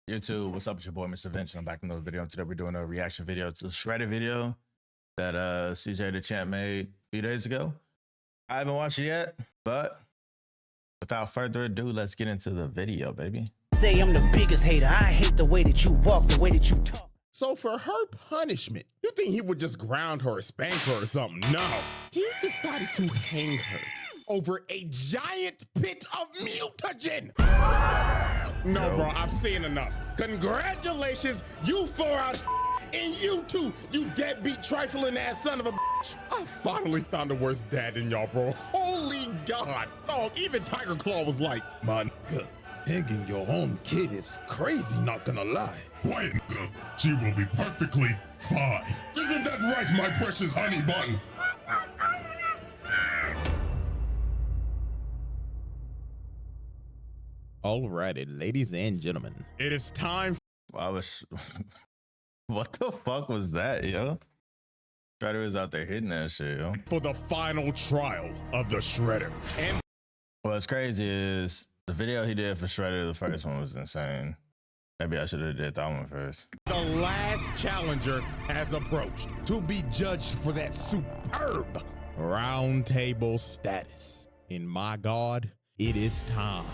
YouTube, what's up? It's your boy Mr. Vince. I'm back in another video. Today we're doing a reaction video to the Shredder video that CJ the Champ made a few days ago. I haven't watched it yet, but without further ado, let's get into the video, baby. Say I'm the biggest hater. I hate the way that you walk, the way that you talk. So for her punishment, you think he would just ground her or spank her or something? No. He decided to hang her over a giant pit of mutagen. No, bro, I've seen enough. Congratulations, you 4-out and you too, you deadbeat trifling ass son of a bitch. I finally found a worse dad than y'all, bro. Holy God. Dog, even Tiger Claw was like, man, hanging your own kid is crazy, not gonna lie. Quiet, she will be perfectly fine. Isn't that right, my precious honey bun? Alrighty, ladies and gentlemen, it is time. I was, what the fuck was that, yo? Shredder was out there hitting that shit, yo. For the final trial of the Shredder. And what's crazy is the video he did for Shredder, the first one was insane. Maybe I should have did that one first. The last challenger has approached to be judged for that superb round table status. And my God, it is time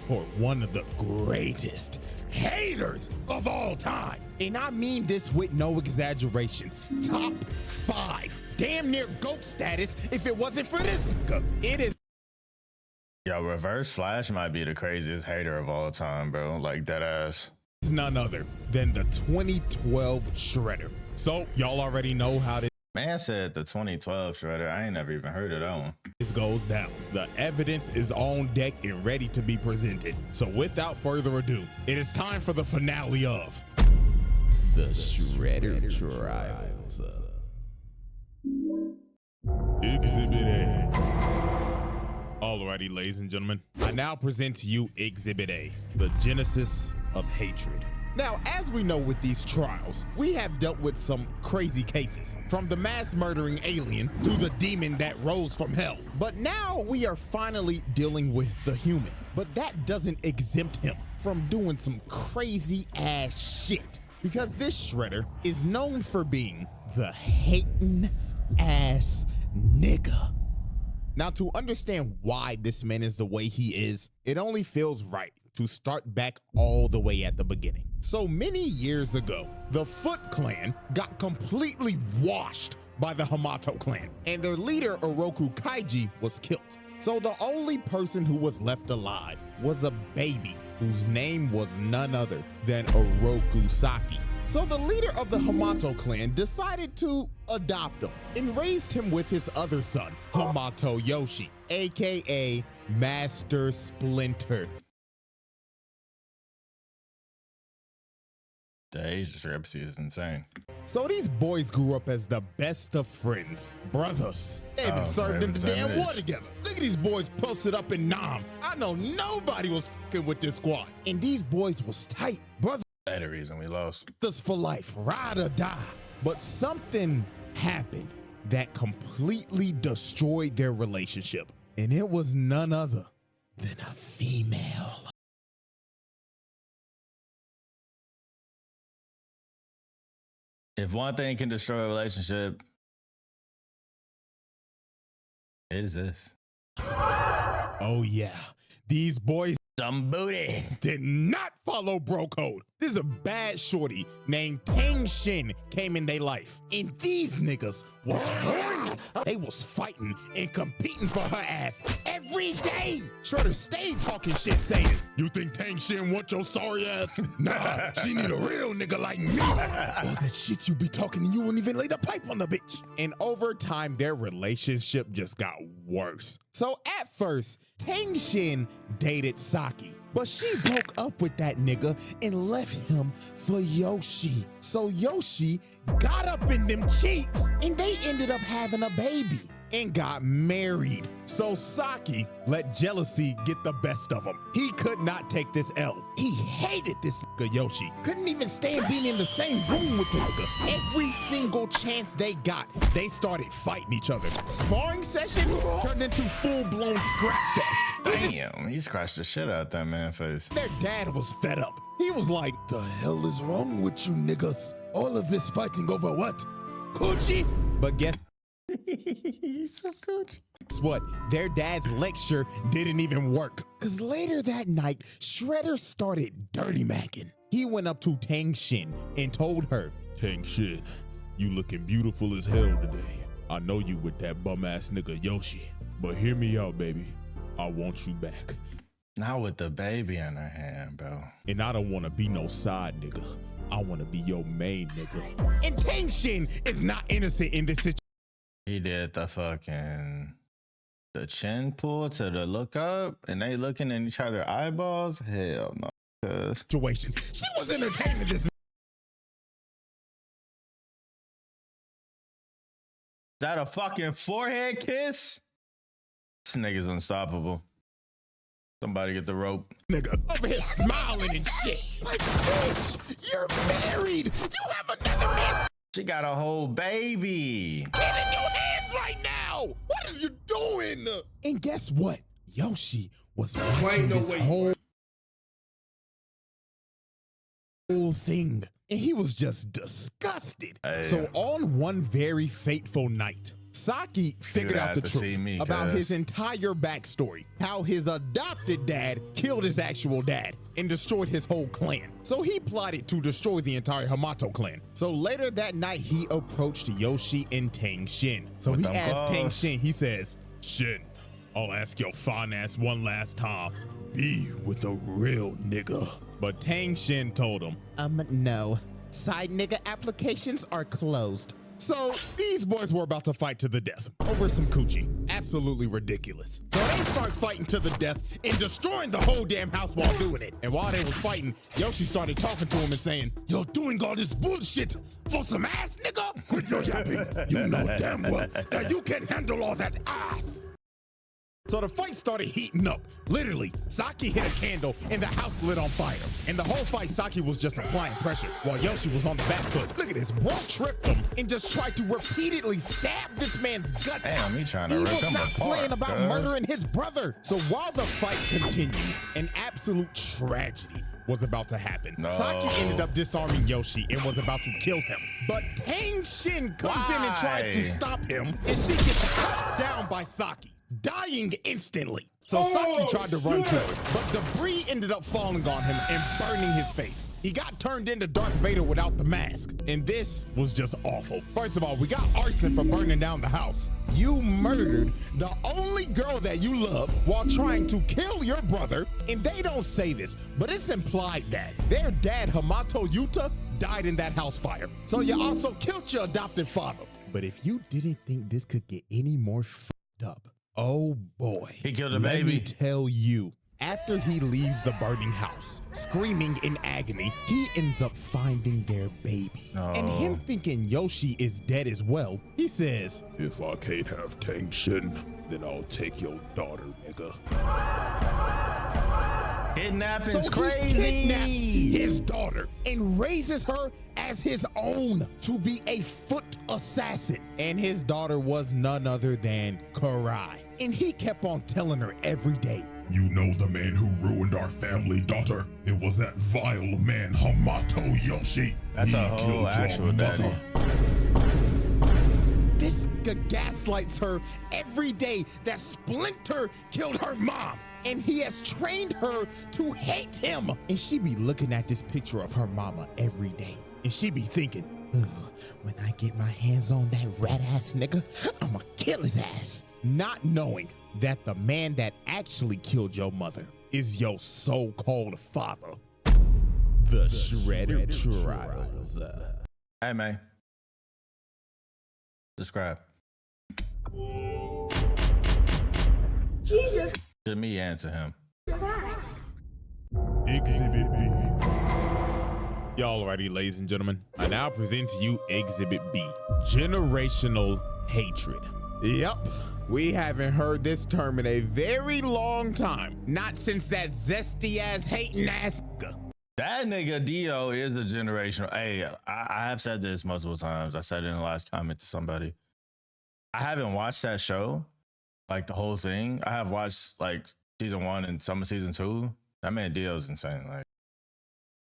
for one of the greatest haters of all time. And I mean this with no exaggeration. Top 5, damn near GOAT status if it wasn't for this. It is. Yo, Reverse Flash might be the craziest hater of all time, bro. Like, dead ass. It's none other than the 2012 Shredder. So y'all already know how this man said the 2012 Shredder. I ain't never even heard of that one. This goes down. The evidence is on deck and ready to be presented. So without further ado, it is time for the finale of the Shredder trials. Exhibit A. Alrighty, ladies and gentlemen, I now present to you Exhibit A, the genesis of hatred. Now, as we know with these trials, we have dealt with some crazy cases, from the mass murdering alien to the demon that rose from hell. But now we are finally dealing with the human. But that doesn't exempt him from doing some crazy ass shit, because this Shredder is known for being the hating ass nigga. Now, to understand why this man is the way he is, it only feels right to start back all the way at the beginning. So many years ago, the Foot Clan got completely washed by the Hamato clan, and their leader, Oroku Kaiji, was killed. So the only person who was left alive was a baby whose name was none other than Oroku Saki. So the leader of the Hamato clan decided to adopt him and raised him with his other son, Hamato Yoshi, aka Master Splinter. The age discrepancy is insane. So these boys grew up as the best of friends, brothers. They even served in the damn war together. Look at these boys posted up in Nam. I know nobody was fucking with this squad. And these boys was tight, brothers. That's the reason we lost. This for life, ride or die. But something happened that completely destroyed their relationship. And it was none other than a female. If one thing can destroy a relationship, it is this. Oh yeah, these boys some booty did not follow bro code. This is a bad shorty named Tang Shin came in their life, and these niggas was horny. They was fighting and competing for her ass every day. Shredder stayed talking shit, saying, "You think Tang Shin want your sorry ass? Nah, she need a real nigga like me." All that shit you be talking and you won't even lay the pipe on the bitch. And over time, their relationship just got worse. So at first, Tang Shin dated Saki, but she broke up with that nigga and left him for Yoshi. So Yoshi got up in them cheeks and they ended up having a baby. and got married. So Saki let jealousy get the best of him. He could not take this L. He hated this nigga Yoshi. Couldn't even stand being in the same room with the nigga. Every single chance they got, they started fighting each other. Sparring sessions turned into full-blown scrap fest. Damn, he scratched the shit out that man's face. Their dad was fed up. He was like, "The hell is wrong with you niggas? All of this fighting over what? Coochie?" But guess He's so coochie. what? Their dad's lecture didn't even work. Cause later that night, Shredder started dirty macking. He went up to Tang Shin and told her, Tang Shin, you looking beautiful as hell today. I know you with that bum ass nigga Yoshi, but hear me out, baby. I want you back. Not with the baby in her hand, bro. And I don't want to be no side nigga. I want to be your main nigga. and Tang Shin is not innocent in this He did the chin pull to the look up, and they looking in each other's eyeballs. Hell no. situation. She was entertaining this. Is that a fucking forehead kiss? This nigga's unstoppable. Somebody get the rope. Nigga over here smiling and shit. Like, bitch, you're married. You have another man's She got a whole baby. get in your hands right now. What is you doing? And guess what? Yoshi was watching this whole thing, and he was just disgusted. Hey. So on one very fateful night, Saki figured out the had to see truth me, about cuz. his entire backstory, how his adopted dad killed his actual dad and destroyed his whole clan. So he plotted to destroy the entire Hamato clan. So later that night, he approached Yoshi and Tang Shin. So With he them asked Tang claws. Shin, he says, Shin, I'll ask your fine ass one last time. Be with a real nigga. but Tang Shin told him, no. Side nigga applications are closed. So these boys were about to fight to the death over some coochie. Absolutely ridiculous. So they start fighting to the death and destroying the whole damn house while doing it. And while they was fighting, Yoshi started talking to him and saying, "You're doing all this bullshit for some ass, nigga? Quit your yapping. You know damn well that you can handle all that ass." So the fight started heating up. Literally, Saki hit a candle and the house lit on fire. And the whole fight, Saki was just applying pressure while Yoshi was on the back foot. Look at this, bro tripped him and just tried to repeatedly stab this man's guts out. Damn, he trying to He rip was him not apart, playing about cuz. murdering his brother. So while the fight continued, an absolute tragedy was about to happen. No. Saki ended up disarming Yoshi and was about to kill him. But Tang Shin comes in and tries to Why? stop him, and she gets cut down by Saki, dying instantly. So Saki tried to run to her, but debris ended up falling on him and burning his face. He got turned into Darth Vader without the mask, and this was just awful. First of all, we got arson for burning down the house. You murdered the only girl that you love while trying to kill your brother, and they don't say this, but it's implied that their dad, Hamato Yuta, died in that house fire. So you also killed your adopted father. But if you didn't think this could get any more f***ed up, oh boy. He killed a Let baby. me tell you, after he leaves the burning house, screaming in agony, he ends up finding their baby. And him thinking Yoshi is dead as well, he says, If I can't have Tang Shin, then I'll take your daughter, nigga. Kidnapping's so crazy. he kidnaps his daughter and raises her as his own to be a foot assassin. And his daughter was none other than Karai. And he kept on telling her every day, You know the man who ruined our family, daughter? It was that vile man, Hamato Yoshi. That's He a whole killed your actual daddy. mother. this gaslights her every day that Splinter killed her mom. And he has trained her to hate him. And she be looking at this picture of her mama every day. And she be thinking, when I get my hands on that rat ass nigga, I'ma kill his ass. Not knowing that the man that actually killed your mother is your so-called father. The Shredder Trials. Hey, man. Subscribe. Jesus To me and to him. Christ. Exhibit B. Y'all alrighty, ladies and gentlemen. I now present to you Exhibit B, Generational Hatred. Yep, we haven't heard this term in a very long time. Not since that zesty ass hating ass nigga. That nigga Dio is a generational. Hey, I have said this multiple times. I said it in the last comment to somebody. I haven't watched that show, like the whole thing. I have watched like season 1 and some of season 2. That man Dio's insane. Like,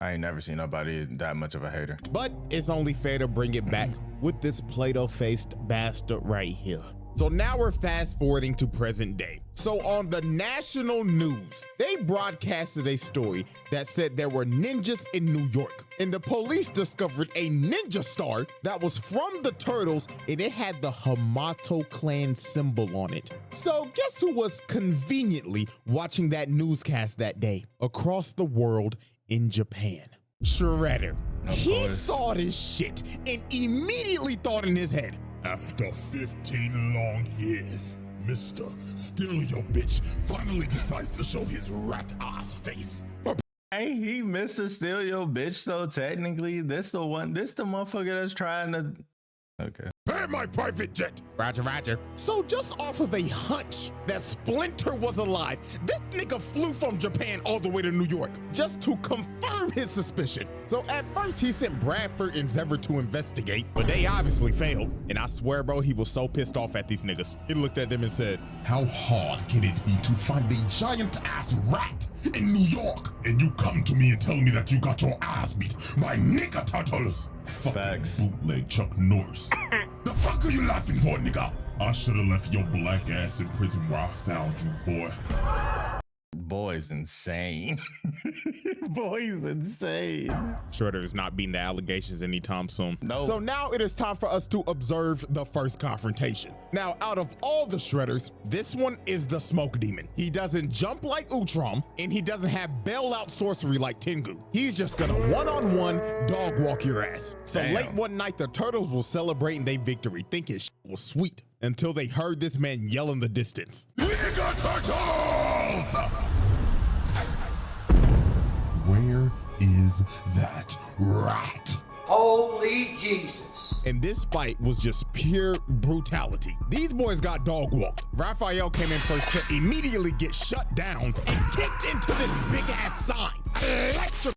I ain't never seen nobody that much of a hater. But it's only fair to bring it back with this Play-Doh-faced bastard right here. So now we're fast forwarding to present day. So on the national news, they broadcasted a story that said there were ninjas in New York, and the police discovered a ninja star that was from the Turtles, and it had the Hamato clan symbol on it. So guess who was conveniently watching that newscast that day across the world in Japan? Shredder. He saw this shit and immediately thought in his head, after 15 long years, Mr. Steal Your Bitch finally decides to show his rat ass face. Hey, he Mr. Steal Your Bitch though, technically. This the motherfucker that's trying to. Okay. Pay my private jet. Roger, roger. So just off of a hunch that Splinter was alive, this nigga flew from Japan all the way to New York just to confirm his suspicion. So at first he sent Bradford and Zever to investigate, but they obviously failed. And I swear, bro, he was so pissed off at these niggas. He looked at them and said, how hard can it be to find a giant ass rat in New York? And you come to me and tell me that you got your ass beat by nigga turtles. Facts. Fucking bootleg Chuck Norris. The fuck are you laughing for, nigga? I should have left your black ass in prison where I found you, boy. Boy's insane. Boy's insane. Shredder is not beating the allegations anytime soon. No. So now it is time for us to observe the first confrontation. Now, out of all the Shredders, this one is the Smoke Demon. He doesn't jump like Utrom, and he doesn't have bailout sorcery like Tengu. He's just gonna one-on-one dog walk your ass. So Damn. Late one night, the Turtles were celebrating their victory, thinking shit was sweet, until they heard this man yell in the distance. Nigga turtles! Where is that rat? Holy Jesus. And this fight was just pure brutality. These boys got dog walked. Raphael came in first to immediately get shut down and kicked into this big ass sign. Electric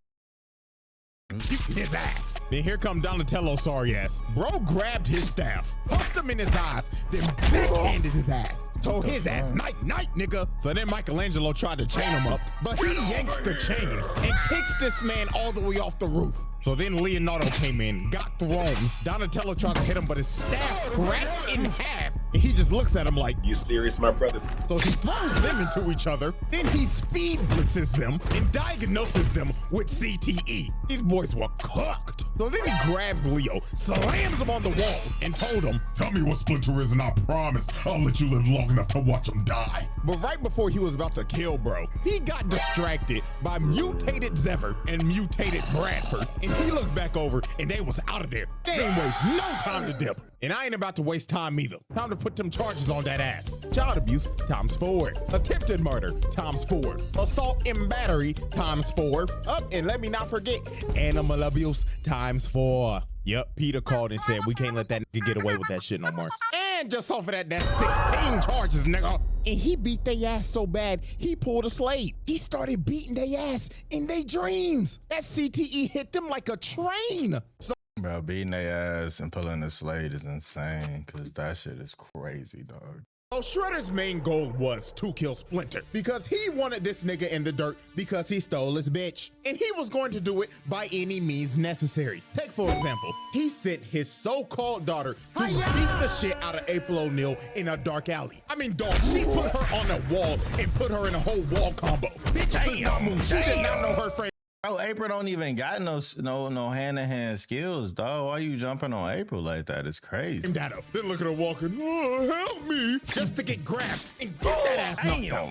his ass. Then here come Donatello sorry ass. Bro grabbed his staff, puffed him in his eyes, then backhanded his ass. Told his ass, night, night, nigga. So then Michelangelo tried to chain him up, but he yanks the chain and kicks this man all the way off the roof. So then Leonardo came in, got thrown. Donatello tries to hit him, but his staff cracks in half. And he just looks at him like, you serious, my brother? So he throws them into each other. Then he speed blitzes them and diagnoses them with CTE. These boys were cooked. So then he grabs Leo, slams him on the wall, and told him, tell me what Splinter is and I promise I'll let you live long enough to watch him die. But right before he was about to kill bro, he got distracted by mutated Zever and mutated Bradford. And he looked back over and they was out of there. They ain't waste no time to dip. And I ain't about to waste time either. Time to put them charges on that ass. Child abuse ×4. Attempted murder ×4. Assault and battery ×4. And let me not forget, animal abuse ×4. Yep, Peter called and said, we can't let that nigga get away with that shit no more. And just off of that, that's 16 charges, nigga. And he beat their ass so bad, he pulled a Slade. He started beating their ass in their dreams. That CTE hit them like a train. So Bro, beating their ass and pulling the Slade is insane, because that shit is crazy, dog. Shredder's main goal was to kill Splinter because he wanted this nigga in the dirt because he stole his bitch. And he was going to do it by any means necessary. Take for example, he sent his so-called daughter to beat the shit out of April O'Neil in a dark alley. I mean, dog, she put her on a wall and put her in a whole wall combo. Bitch could not move. She did not know her friend. Bro, April don't even got no hand-to-hand skills, dog. Why you jumping on April like that? It's crazy. That up. Then look at her walking. Oh, help me. Just to get grabbed and get that ass knocked out.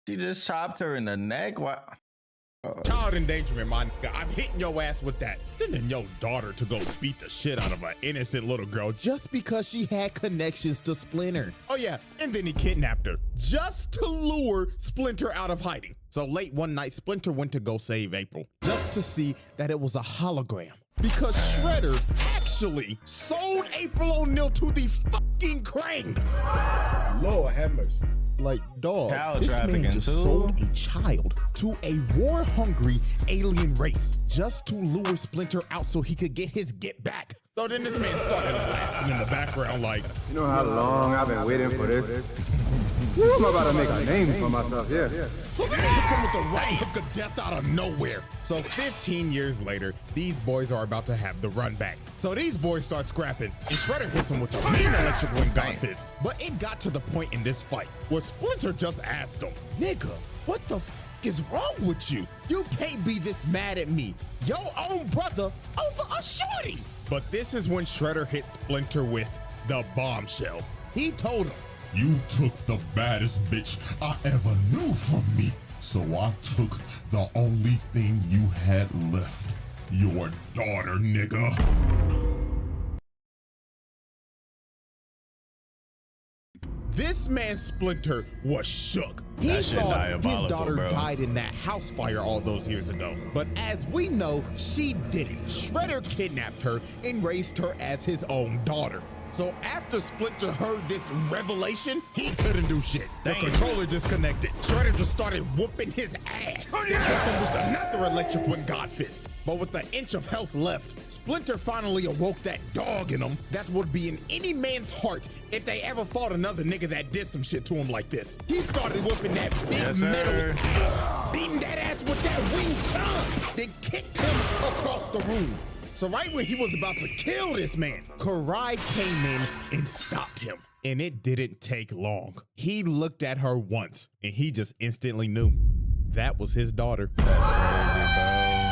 She just chopped her in the neck. Why? Child endangerment, my nigga. I'm hitting your ass with that. Sending your daughter to go beat the shit out of an innocent little girl just because she had connections to Splinter. Oh yeah, and then he kidnapped her just to lure Splinter out of hiding. So late one night, Splinter went to go save April just to see that it was a hologram. Because Shredder actually sold April O'Neil to the fucking Krang. Lord have mercy. Like, dog, Child this man trafficking, just too? sold a child to a war-hungry alien race just to lure Splinter out so he could get his get back. So then this man started laughing in the background like, You know how long I've been waiting for this? Woo, I'm about to make a name for myself, yeah. so then he hits him with the right hook of death out of nowhere. So 15 years later, these boys are about to have the run back. So these boys start scrapping, and Shredder hits him with the mean electric wing god fist. But it got to the point in this fight where Splinter just asked him, nigga, what the f is wrong with you? You can't be this mad at me, your own brother, over a shorty. But this is when Shredder hit Splinter with the bombshell. He told him, You took the baddest bitch I ever knew from me. So I took the only thing you had left. Your daughter, nigga. this man Splinter was shook. He That shit thought his diabolical, daughter bro. died in that house fire all those years ago. But as we know, she didn't. Shredder kidnapped her and raised her as his own daughter. So after Splinter heard this revelation, he couldn't do shit. The controller disconnected. Shredder just started whooping his ass. Then hit him with another electric one god fist. But with an inch of health left, Splinter finally awoke that dog in him that would be in any man's heart if they ever fought another nigga that did some shit to him like this. He started whooping that big Yes, sir. metal ass, beating that ass with that Wing Chun, then kicked him across the room. So right when he was about to kill this man, Karai came in and stopped him. And it didn't take long. He looked at her once and he just instantly knew that was his daughter. That's crazy, bro.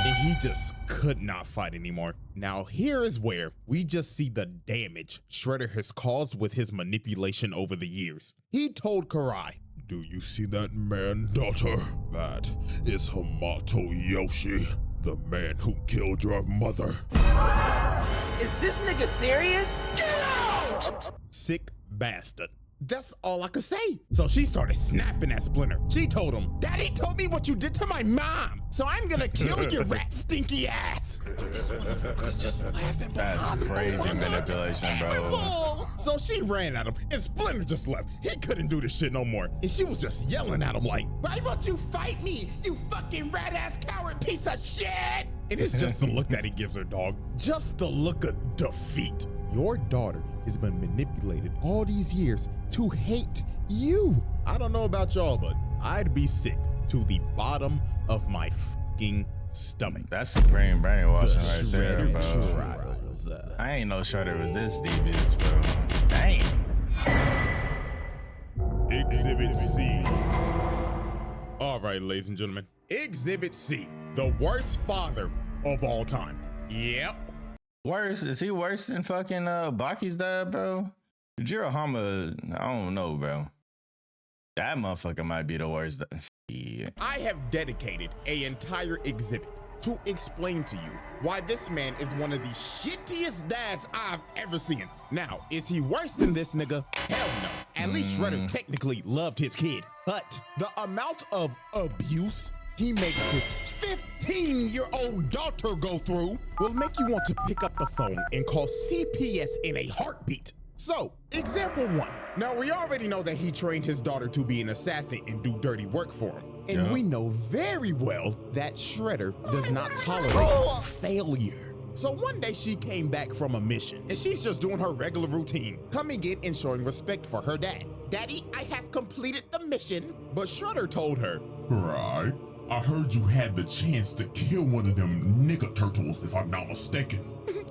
And he just could not fight anymore. Now here is where we just see the damage Shredder has caused with his manipulation over the years. He told Karai, Do you see that man, daughter? That is Hamato Yoshi, the man who killed your mother. Is this nigga serious? sick bastard. That's all I could say. So she started snapping at Splinter. She told him, Daddy told me what you did to my mom, so I'm gonna kill your rat stinky ass. This motherfucker's just laughing behind That's crazy manipulation, bro. terrible. So she ran at him and Splinter just left. He couldn't do this shit no more. And she was just yelling at him like, why won't you fight me, you fucking rat ass coward piece of shit? And it's just the look that he gives her, dog. Just the look of defeat. Your daughter has been manipulated all these years to hate you. I don't know about y'all, but I'd be sick to the bottom of my fucking stomach. That's supreme brainwashing right there, Shredder bro. trials. I ain't know Shredder was this devious, bro. Dang. Exhibit C. All right, ladies and gentlemen. Exhibit C, the worst father of all time. Yep. Worse? Is he worse than fucking Baki's dad, bro? Jirahama, I don't know, bro. That motherfucker might be the worst. Yeah. I have dedicated an entire exhibit to explain to you why this man is one of the shittiest dads I've ever seen. Now, is he worse than this nigga? Hell no. At least Shredder technically loved his kid. But the amount of abuse he makes his 15-year-old daughter go through will make you want to pick up the phone and call CPS in a heartbeat. So, example 1. Now, we already know that he trained his daughter to be an assassin and do dirty work for him. And we know very well that Shredder does not tolerate failure. So one day she came back from a mission and she's just doing her regular routine, coming in and showing respect for her dad. Daddy, I have completed the mission. But Shredder told her, Right. I heard you had the chance to kill one of them nigga turtles, if I'm not mistaken.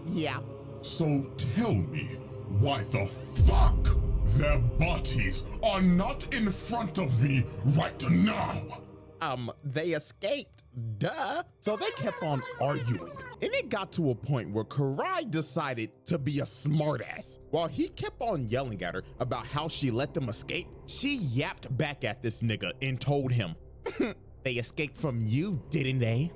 yeah. So tell me, why the fuck their bodies are not in front of me right now? They escaped, duh. So they kept on arguing. And it got to a point where Karai decided to be a smartass. While he kept on yelling at her about how she let them escape, she yapped back at this nigga and told him, they escaped from you, didn't they?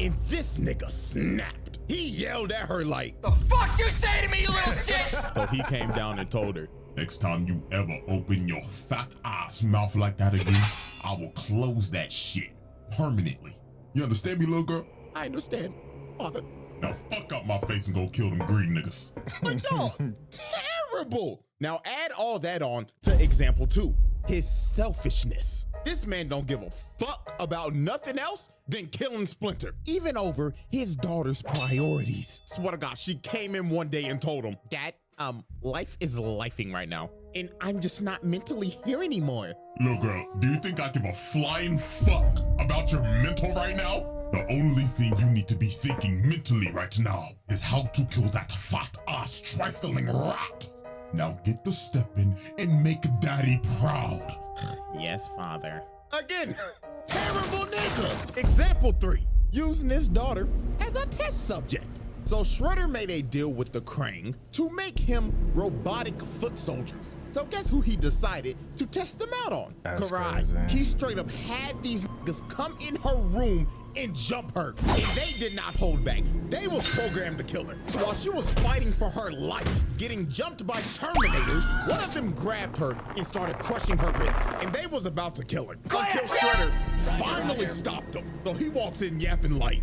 And this nigga snapped. He yelled at her like, The fuck you say to me, you little shit? so he came down and told her, Next time you ever open your fat ass mouth like that again, I will close that shit permanently. You understand me, little girl? I understand, father. Now fuck up my face and go kill them green niggas. But dog, horrible. Now add all that on to example 2, his selfishness. This man don't give a fuck about nothing else than killing Splinter, even over his daughter's priorities. Swear to God, she came in one day and told him, Dad, life is lifing right now, and I'm just not mentally here anymore. Little girl, do you think I give a flying fuck about your mental right now? The only thing you need to be thinking mentally right now is how to kill that fat-ass trifling rat. Now get the step in and make daddy proud. Yes, father. Again, terrible nigga. Example 3, using his daughter as a test subject. So Shredder made a deal with the Krang to make him robotic foot soldiers. So guess who he decided to test them out on? That's Karai. crazy. He straight up had these niggas come in her room and jump her. And they did not hold back. They was programmed to kill her. So while she was fighting for her life, getting jumped by Terminators, one of them grabbed her and started crushing her wrist. And they was about to kill her. Until Shredder finally stopped them. So he walks in yapping like,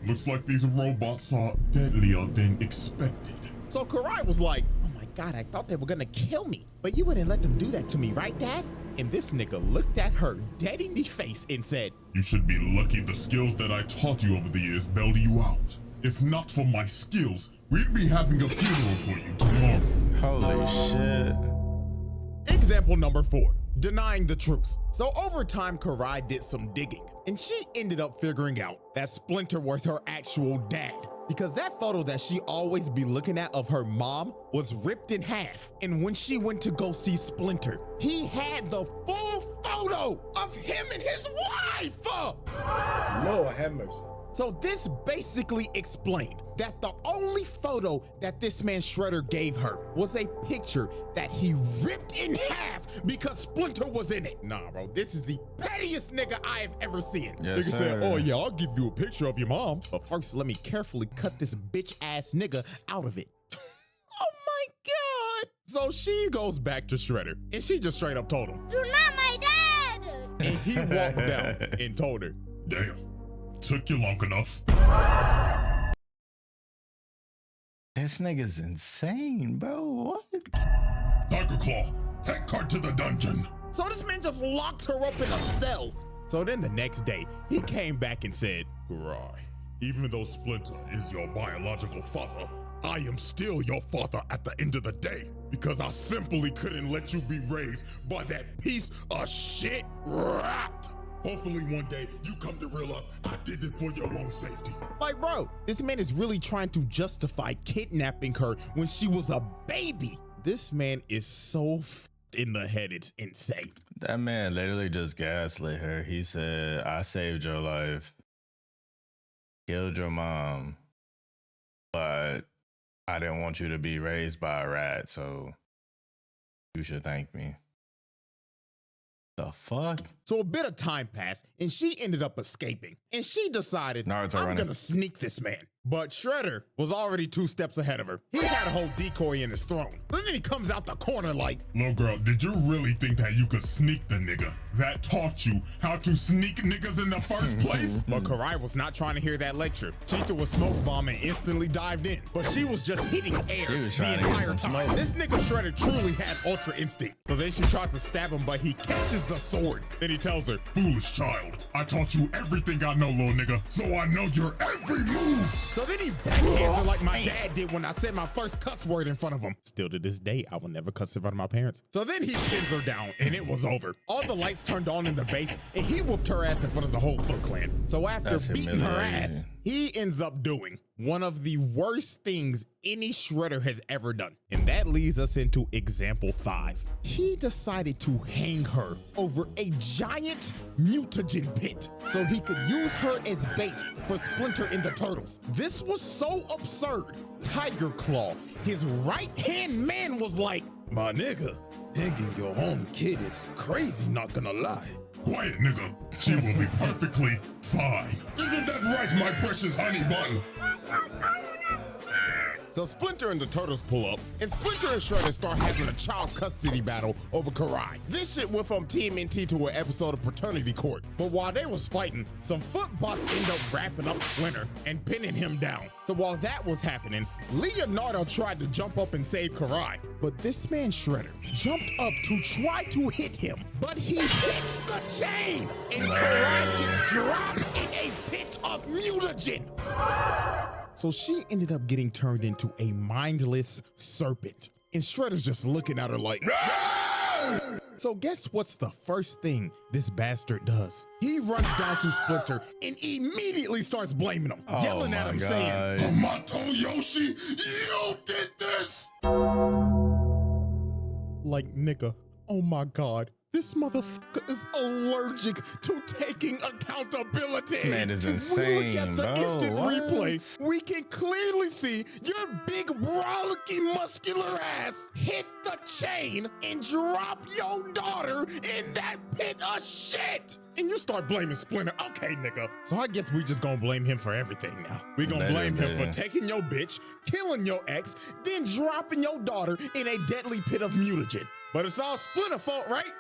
Looks like these robots are deadlier than expected. So Karai was like, oh my God, I thought they were gonna kill me. But you wouldn't let them do that to me, right, Dad? And this nigga looked at her dead in the face and said, You should be lucky the skills that I taught you over the years bailed you out. If not for my skills, we'd be having a funeral for you tomorrow. Holy shit. Example number 4, denying the truth. So over time, Karai did some digging, and she ended up figuring out that Splinter was her actual dad. Because that photo that she always be looking at of her mom was ripped in half. And when she went to go see Splinter, he had the full photo of him and his wife. Lord have mercy. So this basically explained that the only photo that this man Shredder gave her was a picture that he ripped in half because Splinter was in it. Nah, bro, this is the pettiest nigga I have ever seen. Yes, Nigga said, sir. oh yeah, I'll give you a picture of your mom, but first let me carefully cut this bitch ass nigga out of it. Oh my God. So she goes back to Shredder and she just straight up told him, You're not my dad! and he walked down and told her, Damn, took you long enough. This nigga's insane, bro. What? Tiger Claw, take her to the dungeon. so this man just locked her up in a cell. So then the next day, he came back and said, Karai, even though Splinter is your biological father, I am still your father at the end of the day because I simply couldn't let you be raised by that piece of shit rat. Hopefully one day you come to realize I did this for your own safety. like, bro, this man is really trying to justify kidnapping her when she was a baby. This man is so in the head, it's insane. That man literally just gaslit her. He said, I saved your life, killed your mom, but I didn't want you to be raised by a rat, so you should thank me. The fuck? So a bit of time passed and she ended up escaping. And she decided, Naruto I'm running. gonna sneak this man. But Shredder was already 2 steps ahead of her. He had a whole decoy in his throne. Then he comes out the corner like, Little girl, did you really think that you could sneak the nigga? That taught you how to sneak niggas in the first place? but Karai was not trying to hear that lecture. She threw a smoke bomb and instantly dived in. But she was just hitting air She was the trying to get entire some time. smoke. This nigga Shredder truly had ultra instinct. So then she tries to stab him, but he catches the sword. Then he tells her, Foolish child, I taught you everything I know, little nigga, so I know your every move. so then he backhands her like my dad did when I said my first cuss word in front of him. Still to this day, I will never cuss in front of my parents. So then he pins her down and it was over. All the lights turned on in the base and he whooped her ass in front of the whole Foot Clan. So after That's beating her humiliating. ass, he ends up doing one of the worst things any Shredder has ever done. And that leads us into example 5. He decided to hang her over a giant mutagen pit so he could use her as bait for Splinter and the Turtles. This was so absurd. Tiger Claw, his right-hand man, was like, my nigga, hanging your own kid is crazy, not gonna lie. Quiet, nigga. She will be perfectly fine. Isn't that right, my precious honey bun? So Splinter and the Turtles pull up, and Splinter and Shredder start having a child custody battle over Karai. This shit went from TMNT to an episode of Paternity Court. But while they was fighting, some footbots end up wrapping up Splinter and pinning him down. So while that was happening, Leonardo tried to jump up and save Karai. But this man Shredder jumped up to try to hit him, but he hits the chain, and Karai gets dropped in a pit of mutagen. So she ended up getting turned into a mindless serpent. And Shredder's just looking at her like, no! So guess what's the first thing this bastard does? He runs down to Splinter and immediately starts blaming him, yelling at him saying, Hamato Yoshi, you did this! Like, nigga, oh my God. This motherfucker is allergic to taking accountability. Man is insane, If we look at the bro. instant What? replay, we can clearly see your big, brolicky, muscular ass hit the chain and drop your daughter in that pit of shit. And you start blaming Splinter. Okay, nigga. So I guess we just gonna blame him for everything now. We gonna blame him for taking your bitch, killing your ex, then dropping your daughter in a deadly pit of mutagen. But it's all Splinter's fault, right?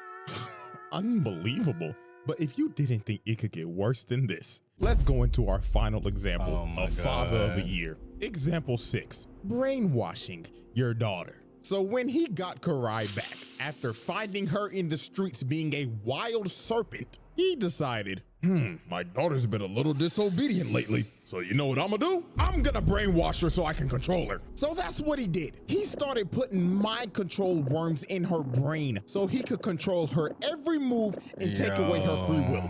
Unbelievable. But if you didn't think it could get worse than this, let's go into our final example of Father of the Year. Example 6, brainwashing your daughter. So when he got Karai back, after finding her in the streets being a wild serpent, he decided, my daughter's been a little disobedient lately. So you know what I'm gonna do? I'm gonna brainwash her so I can control her. So that's what he did. He started putting mind control worms in her brain so he could control her every move and take away her free will.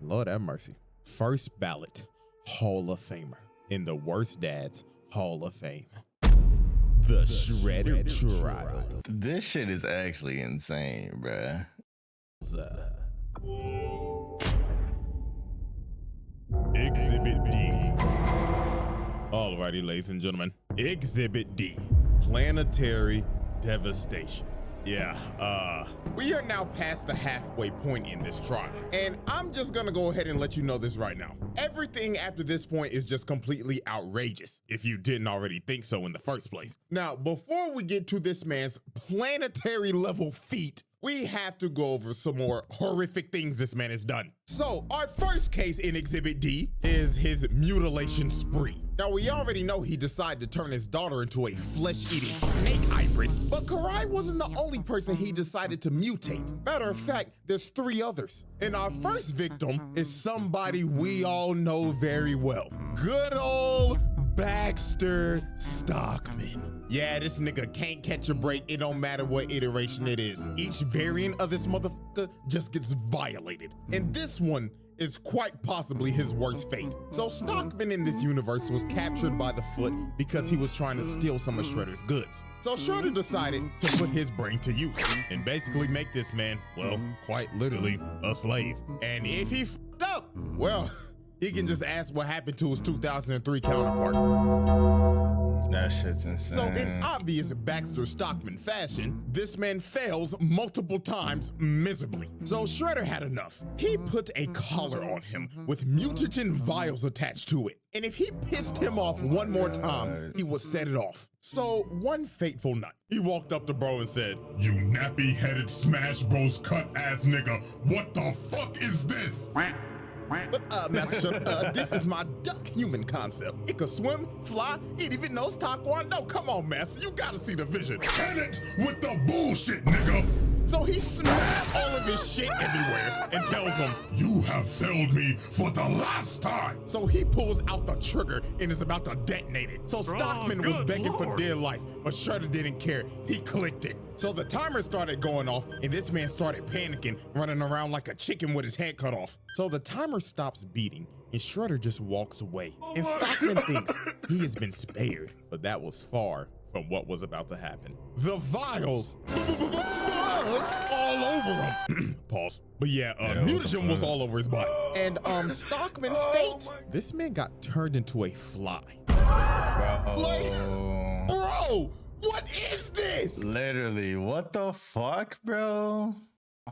Lord have mercy. First ballot Hall of Famer in the Worst Dads Hall of Fame. The Shredder Trial. This shit is actually insane, bruh. Exhibit D. Alrighty, ladies and gentlemen. Exhibit D. Planetary devastation. Yeah, we are now past the halfway point in this trial. And I'm just gonna go ahead and let you know this right now. Everything after this point is just completely outrageous, if you didn't already think so in the first place. Now, before we get to this man's planetary level feat, we have to go over some more horrific things this man has done. So our first case in Exhibit D is his mutilation spree. Now we already know he decided to turn his daughter into a flesh-eating snake hybrid, but Karai wasn't the only person he decided to mutate. Matter of fact, there's 3 others. And our first victim is somebody we all know very well. Good old Baxter Stockman. Yeah, this nigga can't catch a break. It don't matter what iteration it is. Each variant of this motherfucker just gets violated. And this one is quite possibly his worst fate. So Stockman in this universe was captured by the Foot because he was trying to steal some of Shredder's goods. So Shredder decided to put his brain to use and basically make this man, well, quite literally a slave. And if he f***ed up, well, he can just ask what happened to his 2003 counterpart. That shit's insane. So in obvious Baxter Stockman fashion, this man fails multiple times miserably. So Shredder had enough. He put a collar on him with mutagen vials attached to it. And if he pissed him off one more time, he would set it off. So one fateful night, he walked up to bro and said, You nappy-headed Smash Bros cut-ass nigga, what the fuck is this? But Master Shredder, this is my duck human concept. It can swim, fly, it even knows Taekwondo. Come on, Master, you gotta see the vision. Hit it with the bullshit, nigga! So he smashed all of his shit everywhere and tells him, You have failed me for the last time! So he pulls out the trigger and is about to detonate it. So Stockman was begging for dear life, but Shredder didn't care. He clicked it. So the timer started going off and this man started panicking, running around like a chicken with his head cut off. So the timer stops beating and Shredder just walks away. And Stockman thinks he has been spared, but that was far from what was about to happen. The vials buzzed all over him. Pause. But yeah, mutagen was all over his body. And Stockman's fate, this man got turned into a fly. Like, bro, what is this? Literally, what the fuck, bro?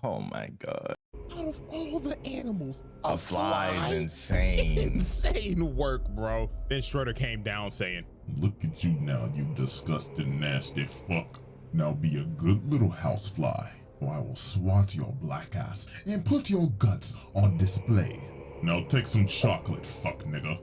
Oh my God. out of all the animals, A fly is insane. Insane work, bro. Then Shredder came down saying, Look at you now, you disgusting, nasty fuck. Now be a good little housefly, or I will swat your black ass and put your guts on display. Now take some chocolate, fuck nigga.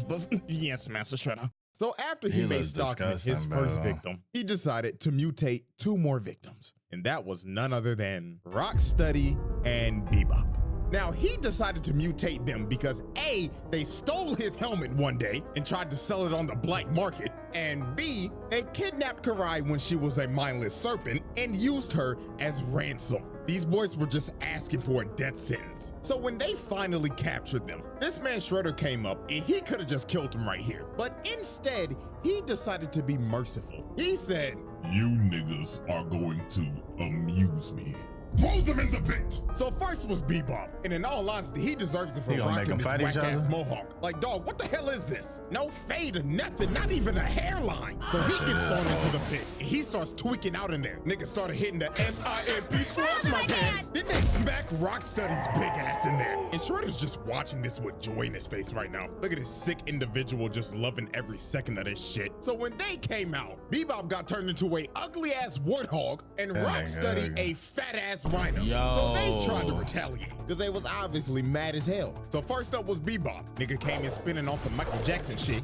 Buzz. Yes, Master Shredder. So after he He made looks Stockman his disgusting, first bro. victim, he decided to mutate 2 more victims. And that was none other than Rocksteady and Bebop. Now, he decided to mutate them because A, they stole his helmet one day and tried to sell it on the black market, and B, they kidnapped Karai when she was a mindless serpent and used her as ransom. These boys were just asking for a death sentence. So when they finally captured them, this man Shredder came up and he could have just killed them right here. But instead, he decided to be merciful. He said, You niggas are going to amuse me. Throw them in the pit! so first was Bebop, and in all honesty, he deserves it for He gonna make rocking them this fight each whack-ass other? mohawk. Like, dog, what the hell is this? No fade or nothing, not even a hairline. So he gets thrown into the pit, and he starts tweaking out in there. Niggas started hitting the SIMP squash my pants. Then they smack Rocksteady's big ass in there. And Shredder's just watching this with joy in his face right now. Look at this sick individual just loving every second of this shit. So when they came out, Bebop got turned into a ugly-ass warthog, and Rocksteady a fat-ass rhino. So they tried to retaliate, because they was obviously mad as hell. So first up was Bebop. Nigga came in spinning on some Michael Jackson shit.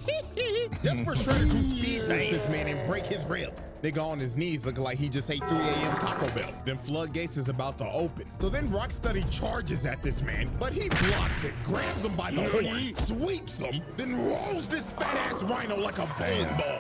Just for Shredder to speed blitz this man and break his ribs. Nigga on his knees looking like he just ate 3 a.m. Taco Bell. Then floodgates is about to open. So then Rocksteady charges at this man, but he blocks it, grabs him by the horn, sweeps him, then rolls this fat ass rhino like a bowling ball.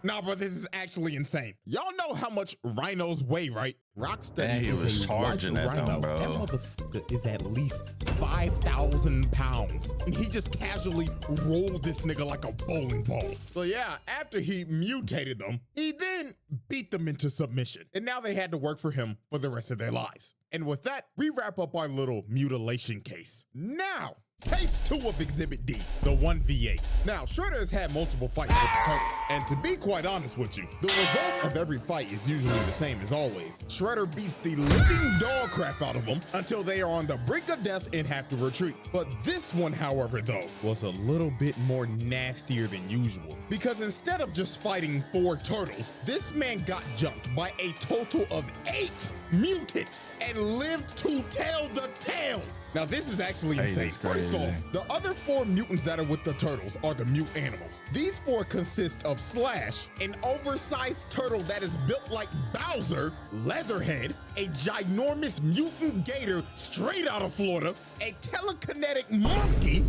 Nah, bro, this is actually insane. Y'all know how much rhinos weigh, right? Rocksteady Man, he is was a charging large at them, rhino. bro. That motherfucker is at least 5,000 pounds. And he just casually rolled this nigga like a bowling ball. So yeah, after he mutated them, he then beat them into submission. And now they had to work for him for the rest of their lives. And with that, we wrap up our little mutilation case. Now, Case 2 of Exhibit D, the 1v8. Now, Shredder has had multiple fights with the Turtles, and to be quite honest with you, the result of every fight is usually the same as always. Shredder beats the living dog crap out of them until they are on the brink of death and have to retreat. But this one, however, though, was a little bit more nastier than usual, because instead of just fighting 4 turtles, this man got jumped by a total of 8 mutants and lived to tell the tale. Now, this is actually insane. First off, the other 4 mutants that are with the turtles are the mute animals. These 4 consist of Slash, an oversized turtle that is built like Bowser, Leatherhead, a ginormous mutant gator straight out of Florida, a telekinetic monkey,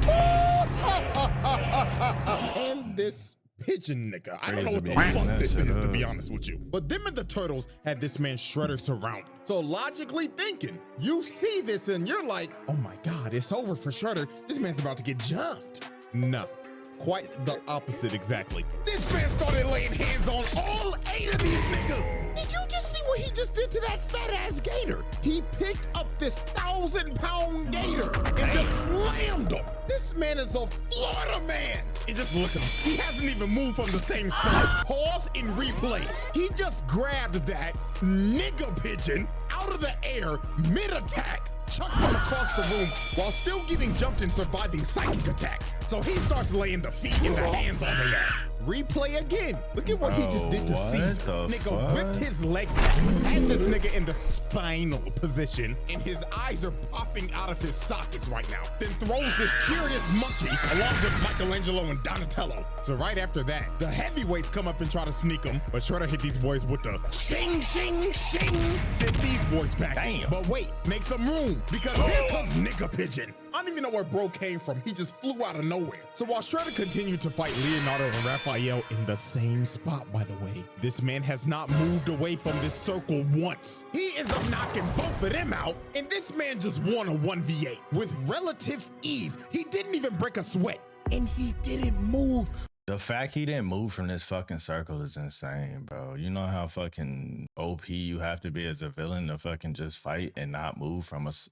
and this pigeon nigga. I don't know what the fuck this is, to be honest with you. But them and the turtles had this man Shredder surrounded. So logically thinking, you see this and you're like, oh my God, it's over for Shredder. This man's about to get jumped. No, quite the opposite exactly. This man started laying hands on all 8 of these niggas. Did you just see what he just did to that fat ass gator? He picked up this 1,000-pound gator and just slammed him. This man is a Florida man. And just look at him. He hasn't even moved from the same spot. Pause and replay. He just grabbed that nigga pigeon out of the air mid-attack, chucked him across the room while still getting jumped and surviving psychic attacks. So he starts laying the feet and the hands on their ass. Replay again. Look at what he just did to Caesar. Nigga whipped his leg back, had this nigga in the spinal position, and his eyes are popping out of his sockets right now. Then throws this curious monkey along with Michelangelo and Donatello. So right after that, the heavyweights come up and try to sneak him, but Shredder hit these boys with the shing, shing, shing. Sent these boys back. Damn. But wait, make some room, because here comes Nigga Pigeon. I don't even know where bro came from. He just flew out of nowhere. So while Shredder continued to fight Leonardo and Raphael in the same spot, by the way, this man has not moved away from this circle once. He is knocking both of them out, and this man just won a 1v8 with relative ease. He didn't even break a sweat, and he didn't move. The fact he didn't move from this fucking circle is insane, bro. You know how fucking OP you have to be as a villain to fucking just fight and not move from us.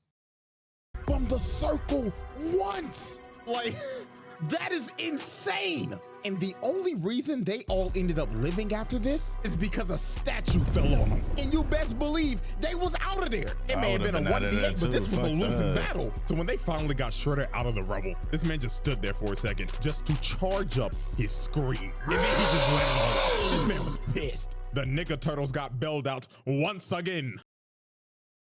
From the circle once. Like, That is insane. And the only reason they all ended up living after this is because a statue fell on them. And you best believe they was out of there. It may have been a 1v8, but this was a losing battle. So when they finally got Shredder out of the rubble, this man just stood there for a second just to charge up his scream. And then he just let it all out. This man was pissed. The nigga turtles got bailed out once again.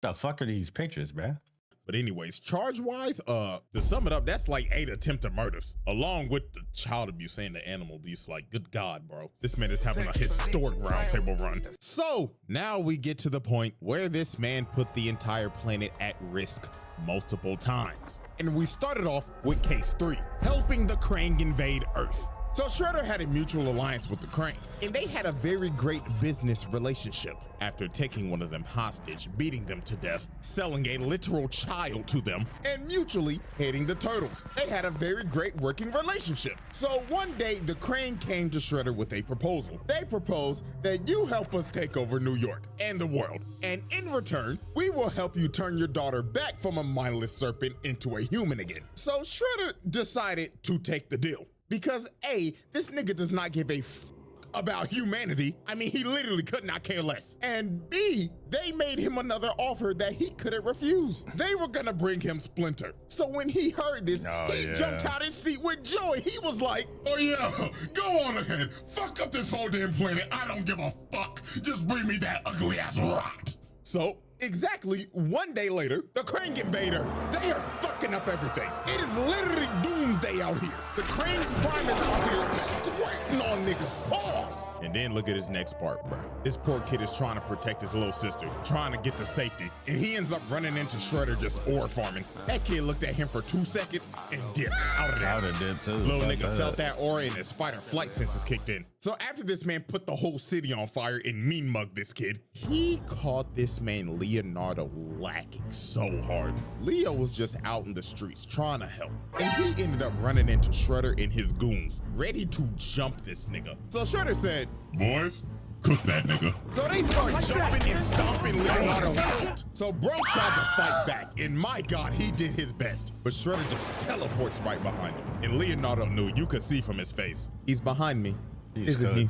The fuck are these pictures, bruh? But anyways, charge-wise, to sum it up, that's like 8 attempted murders, along with the child abuse and the animal abuse. Like, good God, bro. This man is having a historic roundtable run. So now we get to the point where this man put the entire planet at risk multiple times. And we started off with case 3, helping the Krang invade Earth. So Shredder had a mutual alliance with the Krang, and they had a very great business relationship. After taking one of them hostage, beating them to death, selling a literal child to them, and mutually hating the Turtles, they had a very great working relationship. So one day, the Krang came to Shredder with a proposal. They proposed that you help us take over New York and the world, and in return, we will help you turn your daughter back from a mindless serpent into a human again. So Shredder decided to take the deal. Because A, this nigga does not give a f about humanity. I mean, he literally could not care less. And B, they made him another offer that he couldn't refuse. They were gonna bring him Splinter. So when he heard this, he jumped out his seat with joy. He was like, oh yeah, go on ahead. Fuck up this whole damn planet. I don't give a fuck. Just bring me that ugly ass rot. So exactly one day later, the Krang invade Earth. They are fucking up everything. It is literally doomsday out here. The Krang Prime is out here squirting on niggas' paws. And then look at his next part, bro. This poor kid is trying to protect his little sister, trying to get to safety, and he ends up running into Shredder just ore farming. That kid looked at him for 2 seconds and dipped out of there. I would've did too. Little nigga felt that aura and his fight or flight senses kicked in. So after this man put the whole city on fire and mean mugged this kid, he caught this man Leonardo lacking so hard. Leo was just out in the streets trying to help, and he ended up running into Shredder and his goons, ready to jump this nigga. So Shredder said, boys, cook that nigga. So they start jumping and stomping Leonardo out. So bro tried to fight back, and my God, he did his best. But Shredder just teleports right behind him, and Leonardo knew, you could see from his face, he's behind me, isn't he?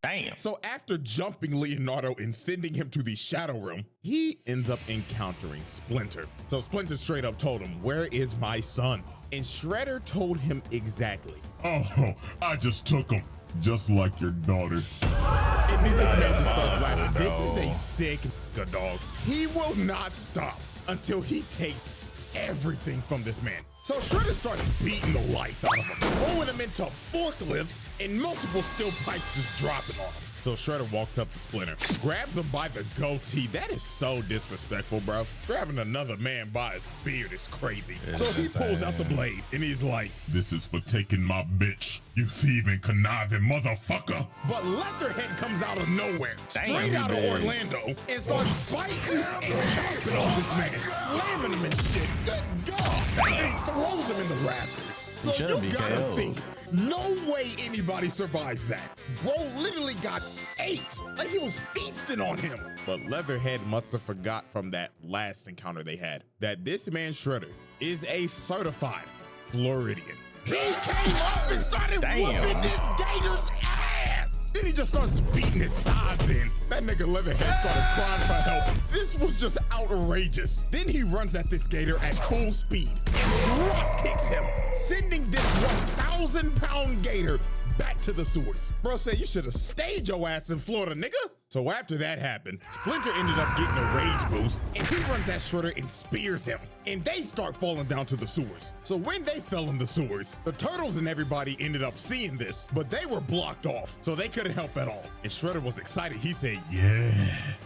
Damn. So after jumping Leonardo and sending him to the Shadow Room, he ends up encountering Splinter. So Splinter straight up told him, where is my son? And Shredder told him exactly. Oh, I just took him, just like your daughter. And then this man just starts laughing. This is a sick nigga, dog. He will not stop until he takes everything from this man. So Shredder starts beating the life out of him, throwing him into forklifts, and multiple steel pipes just dropping on him. So Shredder walks up to Splinter, grabs him by the goatee. That is so disrespectful, bro. Grabbing another man by his beard is crazy. So he pulls out the blade, and he's like, this is for taking my bitch, you thieving, conniving motherfucker. But Leatherhead comes out of nowhere, straight out of Orlando, and starts biting and chopping on this man, slamming him and shit. Good God. And he throws him in the rafters. So you gotta think, no way anybody survives that. Bro literally got ate, like he was feasting on him. But Leatherhead must have forgot from that last encounter they had that this man Shredder is a certified Floridian. He came up and started whooping this gator's ass. Then he just starts beating his sides in. That nigga Leatherhead started crying for help. This was just outrageous. Then he runs at this gator at full speed and drop kicks him, sending this 1,000-pound gator back to the sewers. Bro said, you should have stayed your ass in Florida, nigga. So after that happened, Splinter ended up getting a rage boost, and he runs at Shredder and spears him, and they start falling down to the sewers. So when they fell in the sewers, the Turtles and everybody ended up seeing this, but they were blocked off, so they couldn't help at all. And Shredder was excited. He said, yeah,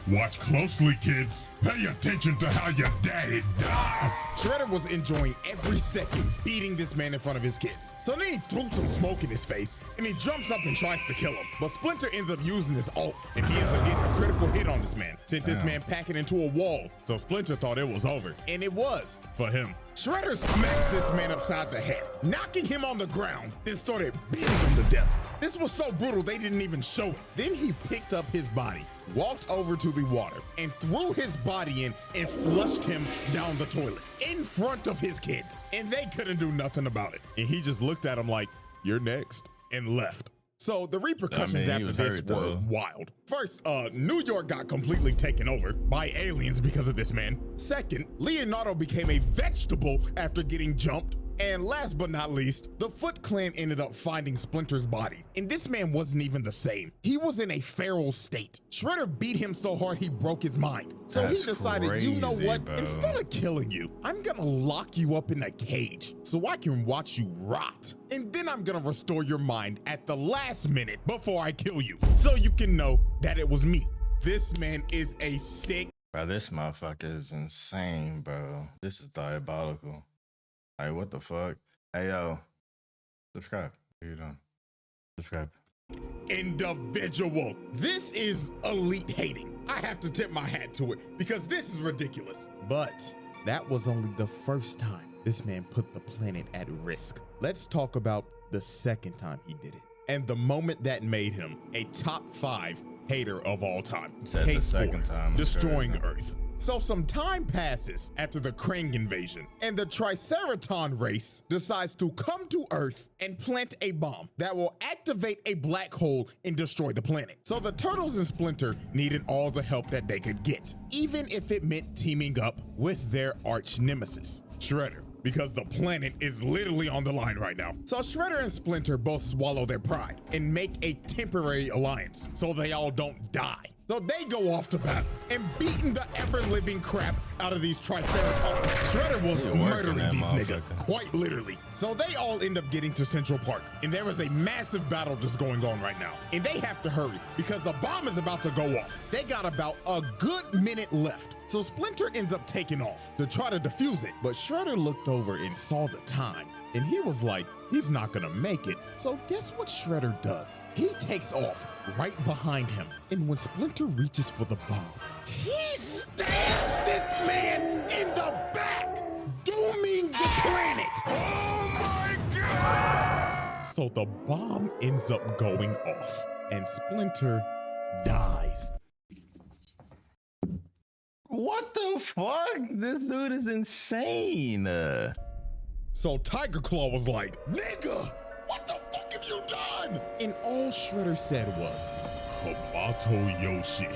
watch closely, kids. Pay attention to how your daddy dies. Shredder was enjoying every second beating this man in front of his kids. So then he threw some smoke in his face, and he jumps up and tries to kill him. But Splinter ends up using his ult, and he ends because of getting a critical hit on this man. Sent this man packing into a wall. So Splinter thought it was over. And it was for him. Shredder smacks this man upside the head, knocking him on the ground, then started beating him to death. This was so brutal they didn't even show it. Then he picked up his body, walked over to the water, and threw his body in and flushed him down the toilet in front of his kids. And they couldn't do nothing about it. And he just looked at him like, "You're next," and left. So the repercussions after this were wild. First, New York got completely taken over by aliens because of this man. Second, Leonardo became a vegetable after getting jumped. And last but not least, the Foot Clan ended up finding Splinter's body. And this man wasn't even the same. He was in a feral state. Shredder beat him so hard he broke his mind. So he decided, crazy, you know what? Bro. Instead of killing you, I'm gonna lock you up in a cage so I can watch you rot. And then I'm gonna restore your mind at the last minute before I kill you, so you can know that it was me. This man is a sick. Bro, this motherfucker is insane, bro. This is diabolical. Like, what the fuck? Hey, yo, subscribe. What are you doing? Subscribe. Individual. This is elite hating. I have to tip my hat to it because this is ridiculous. But that was only the first time this man put the planet at risk. Let's talk about the second time he did it and the moment that made him a top 5 hater of all time. Case 4, destroying Earth. So some time passes after the Krang invasion, and the Triceraton race decides to come to Earth and plant a bomb that will activate a black hole and destroy the planet. So the Turtles and Splinter needed all the help that they could get, even if it meant teaming up with their arch nemesis, Shredder, because the planet is literally on the line right now. So Shredder and Splinter both swallow their pride and make a temporary alliance so they all don't die. So they go off to battle and beating the ever-living crap out of these Triceratons. Shredder was murdering these niggas, quite literally. So they all end up getting to Central Park, and there is a massive battle just going on right now. And they have to hurry because the bomb is about to go off. They got about a good minute left. So Splinter ends up taking off to try to defuse it, but Shredder looked over and saw the time, and he was like, he's not gonna make it. So guess what Shredder does? He takes off right behind him. And when Splinter reaches for the bomb, he stabs this man in the back, dooming the planet. Oh my God! So the bomb ends up going off and Splinter dies. What the fuck? This dude is insane. So Tiger Claw was like, "Nigga, what the fuck have you done?" And all Shredder said was, "Hamato Yoshi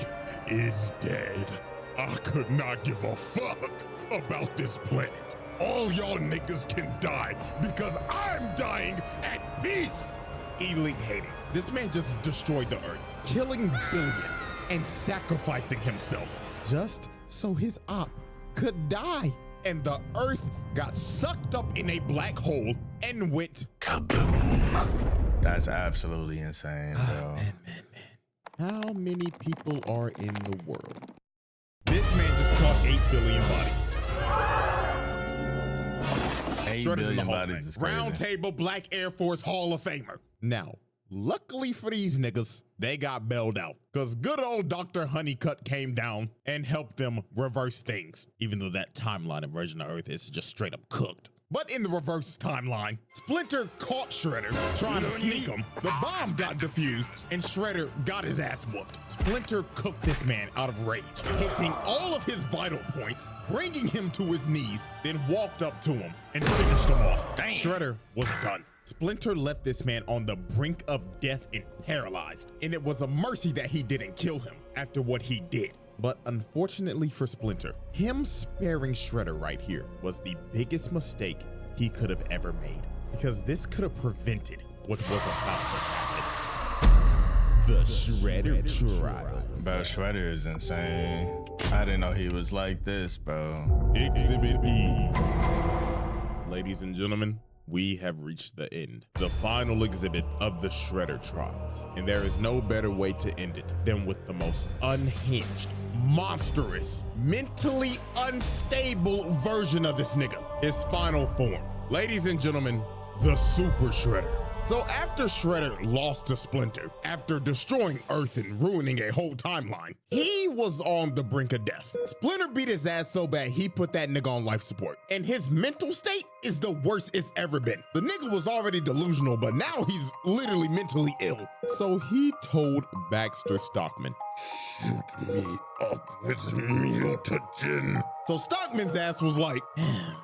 is dead. I could not give a fuck about this planet. All y'all niggas can die because I'm dying at peace." Elite hating. This man just destroyed the Earth, killing billions and sacrificing himself just so his op could die. And the Earth got sucked up in a black hole and went kaboom. That's absolutely insane, bro. Man. How many people are in the world? This man just caught 8 billion bodies. 8 billion bodies is crazy. Round table Black Air Force Hall of Famer. Now, luckily for these niggas, they got bailed out because good old Dr. Honeycutt came down and helped them reverse things, even though that timeline and version of Earth is just straight up cooked. But in the reverse timeline, Splinter caught Shredder trying to sneak him, the bomb got defused, and Shredder got his ass whooped. Splinter cooked this man out of rage, hitting all of his vital points, bringing him to his knees, then walked up to him and finished him off. Damn. Shredder was done. Splinter left this man on the brink of death and paralyzed, and it was a mercy that he didn't kill him after what he did. But unfortunately for Splinter, him sparing Shredder right here was the biggest mistake he could have ever made, because this could have prevented what was about to happen. The Shredder trial. Bro, Shredder is insane. I didn't know he was like this, bro. Exhibit E. Ladies and gentlemen, we have reached the end, the final exhibit of the Shredder trials. And there is no better way to end it than with the most unhinged, monstrous, mentally unstable version of this nigga, his final form. Ladies and gentlemen, the Super Shredder. So after Shredder lost to Splinter, after destroying Earth and ruining a whole timeline, he was on the brink of death. Splinter beat his ass so bad he put that nigga on life support. And his mental state is the worst it's ever been. The nigga was already delusional, but now he's literally mentally ill. So he told Baxter Stockman, "Shoot me up with mutagen." So Stockman's ass was like,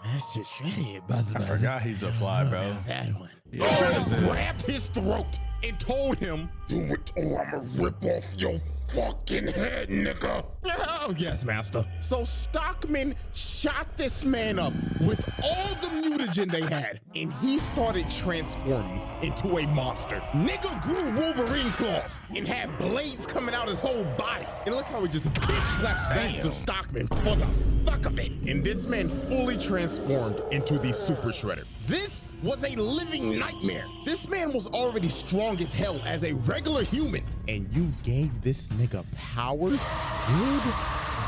Master Shredder, buzz, I forgot he's a fly, bro. that one. Yeah, Shredder grabbed his throat and told him, "Do it or I'ma rip off your fucking head, nigga." "Oh, yes, master." So Stockman shot this man up with all the mutagen they had, and he started transforming into a monster. Nigga grew Wolverine claws and had blades coming out his whole body. And look how he just bitch slaps Baxter Stockman for the fuck of it. And this man fully transformed into the Super Shredder. This was a living nightmare. This man was already strong as hell as a regular human, and you gave this nigga powers? Good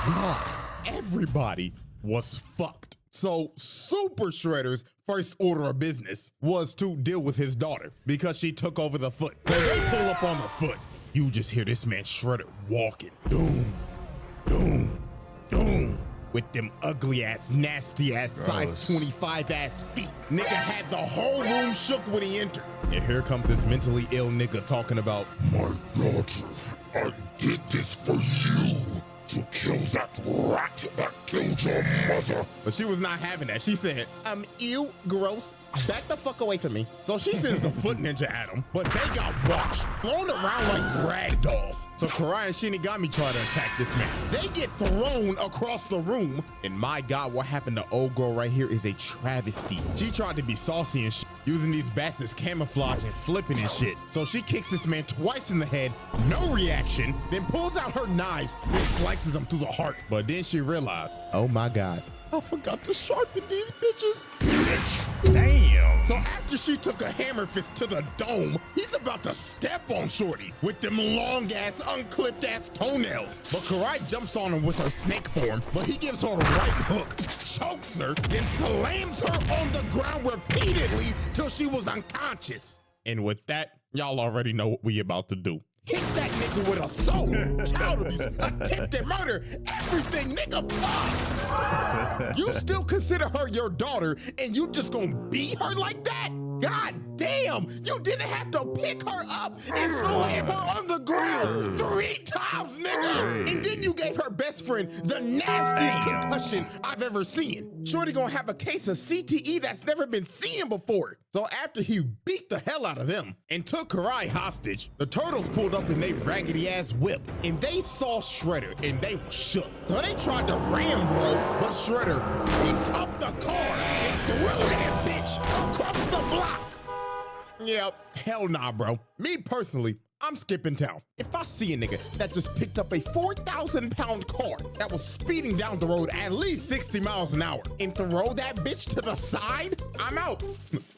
God. Everybody was fucked. So Super Shredder's first order of business was to deal with his daughter because she took over the foot. So they pull up on the foot. You just hear this man Shredder walking. Doom, doom, doom. With them ugly ass, nasty ass, size 25 ass feet. Nigga had the whole room shook when he entered. And here comes this mentally ill nigga talking about, "My daughter, I did this for you, to kill that rat that killed your mother." but she was not having that. She said, ew, gross, back the fuck away from me. So she sends the foot ninja at him, but they got washed, thrown around like rag dolls. So Karai and Shinigami try to attack this man. They get thrown across the room, and my God, what happened to old girl right here is a travesty. She tried to be saucy and shit, using these bats as camouflage and flipping and shit. So she kicks this man twice in the head, no reaction, then pulls out her knives and slices him through the heart. But then she realized, oh my God, I forgot to sharpen these bitches. Damn. So after she took a hammer fist to the dome, he's about to step on Shorty with them long ass, unclipped ass toenails. But Karai jumps on him with her snake form, but he gives her a right hook, chokes her, then slams her on the ground repeatedly till she was unconscious. And with that, y'all already know what we about to do. Hit that nigga with assault, child abuse, attempted murder, everything, nigga, fuck. You still consider her your daughter and you just gonna beat her like that? God damn, you didn't have to pick her up and slam her on the ground 3 times, nigga. And then you gave her best friend the nastiest concussion I've ever seen. Shorty gonna have a case of CTE that's never been seen before. So after he beat the hell out of them and took Karai hostage, the Turtles pulled up in they raggedy ass whip and they saw Shredder and they were shook. So they tried to ram bro, but Shredder picked up the car and threw that bitch across the block. Yep, hell nah, bro. Me personally, I'm skipping town. If I see a nigga that just picked up a 4,000-pound car that was speeding down the road at least 60 miles an hour and throw that bitch to the side, I'm out.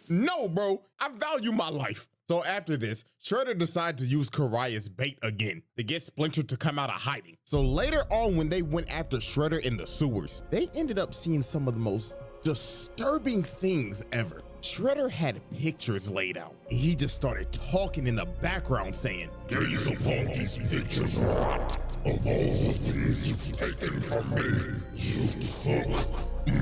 No, bro, I value my life. So after this, Shredder decided to use Karai as bait again to get Splinter to come out of hiding. So later on, when they went after Shredder in the sewers, they ended up seeing some of the most disturbing things ever. Shredder had pictures laid out, and he just started talking in the background saying, "Gaze upon these pictures, rat. Of all the things you've taken from me, you took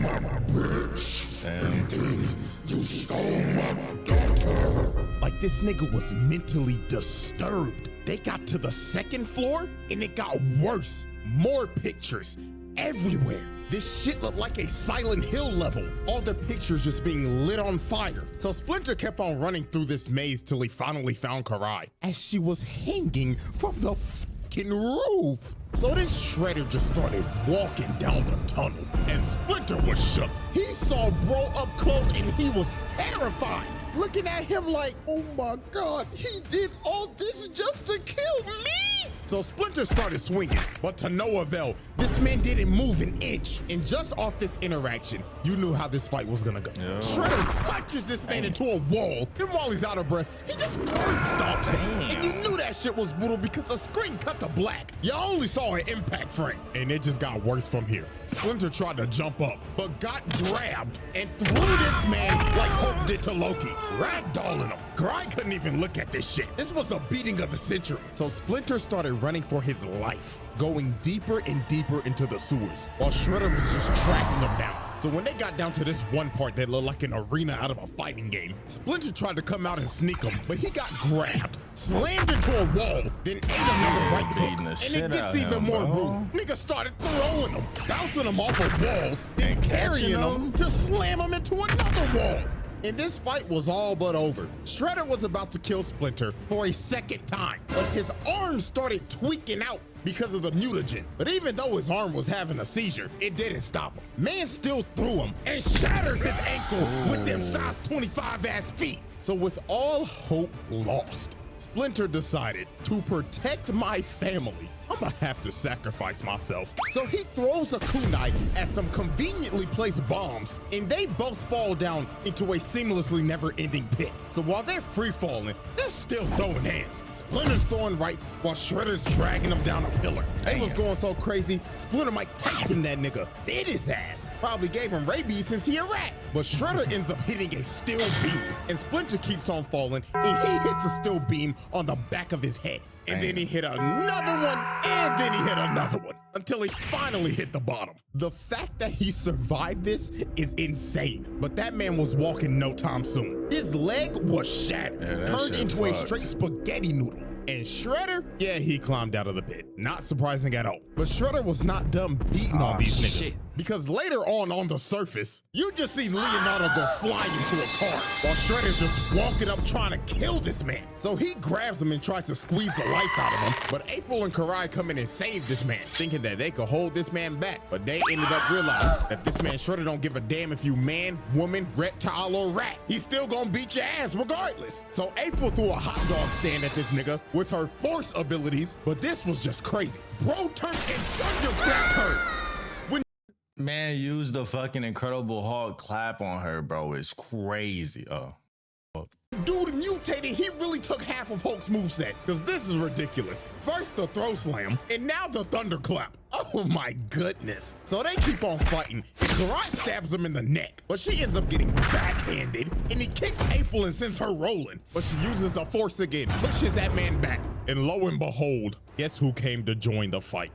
my bitch, and then you stole my daughter." Like this nigga was mentally disturbed. They got to the 2nd floor, and it got worse. More pictures everywhere. This shit looked like a Silent Hill level. All the pictures just being lit on fire. So Splinter kept on running through this maze till he finally found Karai as she was hanging from the fucking roof. So then Shredder just started walking down the tunnel and Splinter was shook. He saw bro up close and he was terrified, looking at him like, oh my God, he did all this just to kill me? So Splinter started swinging, but to no avail. This man didn't move an inch. And just off this interaction, you knew how this fight was gonna go. Yo. Shredder punches this man into a wall. Then while he's out of breath, he just curb stomps him. And you knew that shit was brutal because the screen cut to black. You only saw an impact frame. And it just got worse from here. Splinter tried to jump up, but got grabbed and threw this man like Hulk did to Loki, ragdolling him. Karai couldn't even look at this shit. This was a beating of the century. So Splinter started running for his life, going deeper and deeper into the sewers, while Shredder was just tracking him down. So when they got down to this one part that looked like an arena out of a fighting game, Splinter tried to come out and sneak him, but he got grabbed, slammed into a wall, then ate another right hook. And it gets even more brutal. Nigga started throwing him, bouncing him off of walls, then carrying him to slam him into another wall. And this fight was all but over. Shredder was about to kill Splinter for a second time, but his arm started tweaking out because of the mutagen. But even though his arm was having a seizure, it didn't stop him. Man still threw him and shatters his ankle with them size 25 ass feet. So with all hope lost, Splinter decided to protect my family. I'm gonna have to sacrifice myself. So he throws a kunai at some conveniently placed bombs, and they both fall down into a seamlessly never-ending pit. So while they're free-falling, they're still throwing hands. Splinter's throwing rights while Shredder's dragging him down a pillar. They was going so crazy, Splinter Mike Tyson that nigga bit his ass. Probably gave him rabies since he a rat. But Shredder ends up hitting a steel beam, and Splinter keeps on falling, and he hits a steel beam on the back of his head. And then he hit another one, and then he hit another one, until he finally hit the bottom. The fact that he survived this is insane, but that man was walking no time soon. His leg was shattered, turned into a straight spaghetti noodle. And Shredder, yeah, he climbed out of the pit. Not surprising at all. But Shredder was not done beating on these niggas. Because later on the surface, you just see Leonardo go flying into a car while Shredder's just walking up trying to kill this man. So he grabs him and tries to squeeze the life out of him. But April and Karai come in and save this man, thinking that they could hold this man back. But they ended up realizing that this man Shredder don't give a damn if you man, woman, reptile, or rat. He's still gonna beat your ass regardless. So April threw a hot dog stand at this nigga with her force abilities, but this was just crazy. Bro turned and thunderclapped her. Man, use the fucking Incredible Hulk clap on her, bro. It's crazy. Oh. Dude mutated, he really took half of Hulk's moveset, because this is ridiculous. First the throw slam, and now the thunderclap. Oh my goodness. So they keep on fighting, and Karai stabs him in the neck, but she ends up getting backhanded, and he kicks April and sends her rolling. But she uses the force again, pushes that man back, and lo and behold, guess who came to join the fight?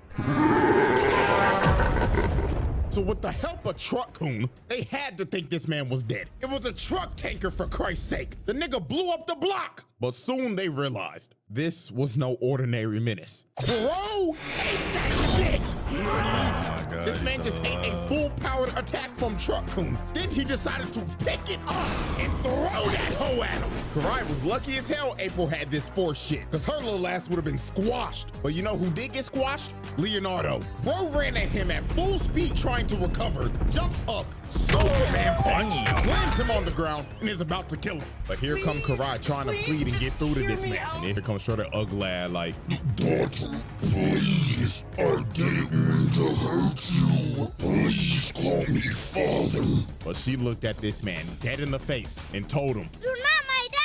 So with the help of Truck-kun, they had to think this man was dead. It was a truck tanker, for Christ's sake. The nigga blew up the block. But soon they realized this was no ordinary menace. Bro ate that shit. Oh my God, this man just ate a full-powered attack from Truck-kun. Then he decided to pick it up and throw that hoe at him. Karai was lucky as hell April had this force shit, because her little ass would have been squashed. But you know who did get squashed? Leonardo. Bro ran at him at full speed trying to recover, jumps up, Superman punch, slams him on the ground, and is about to kill him. But here come Karai trying to plead and get through to this man. And then here comes Shredder ugly like, Daughter, please, I didn't mean to hurt you. Please call me father. But she looked at this man dead in the face and told him, "You're not my dad!"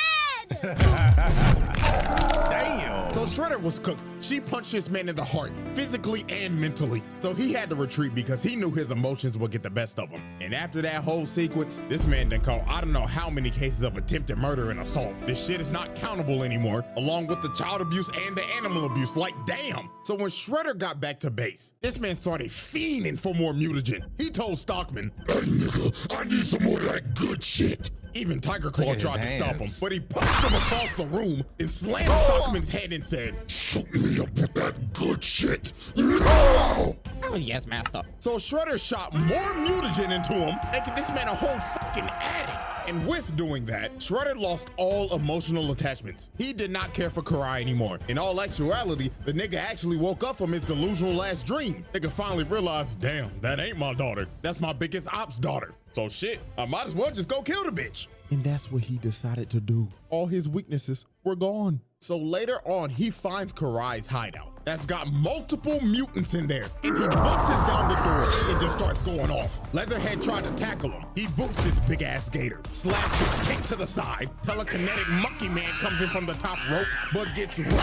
Damn. So Shredder was cooked. She punched this man in the heart, physically and mentally. So he had to retreat because he knew his emotions would get the best of him. And after that whole sequence, this man done caught I don't know how many cases of attempted murder and assault. This shit is not countable anymore, along with the child abuse and the animal abuse. Like, damn. So when Shredder got back to base, this man started fiending for more mutagen. He told Stockman, Hey nigga, I need some more of that good shit. Even Tiger Claw tried to stop him, but he punched him across the room and slammed Stockman's head and said, Shoot me up with that good shit. No! Oh yes, master. So Shredder shot more mutagen into him, making this man a whole fucking addict. And with doing that, Shredder lost all emotional attachments. He did not care for Karai anymore. In all actuality, the nigga actually woke up from his delusional last dream. Nigga finally realized, damn, that ain't my daughter. That's my biggest ops daughter. So shit, I might as well just go kill the bitch. And that's what he decided to do. All his weaknesses were gone. So later on, he finds Karai's hideout that's got multiple mutants in there, and he busts down the door and just starts going off. Leatherhead tried to tackle him. He boots his big ass gator. Slash gets kicked to the side. Telekinetic monkey man comes in from the top rope, but gets rocked.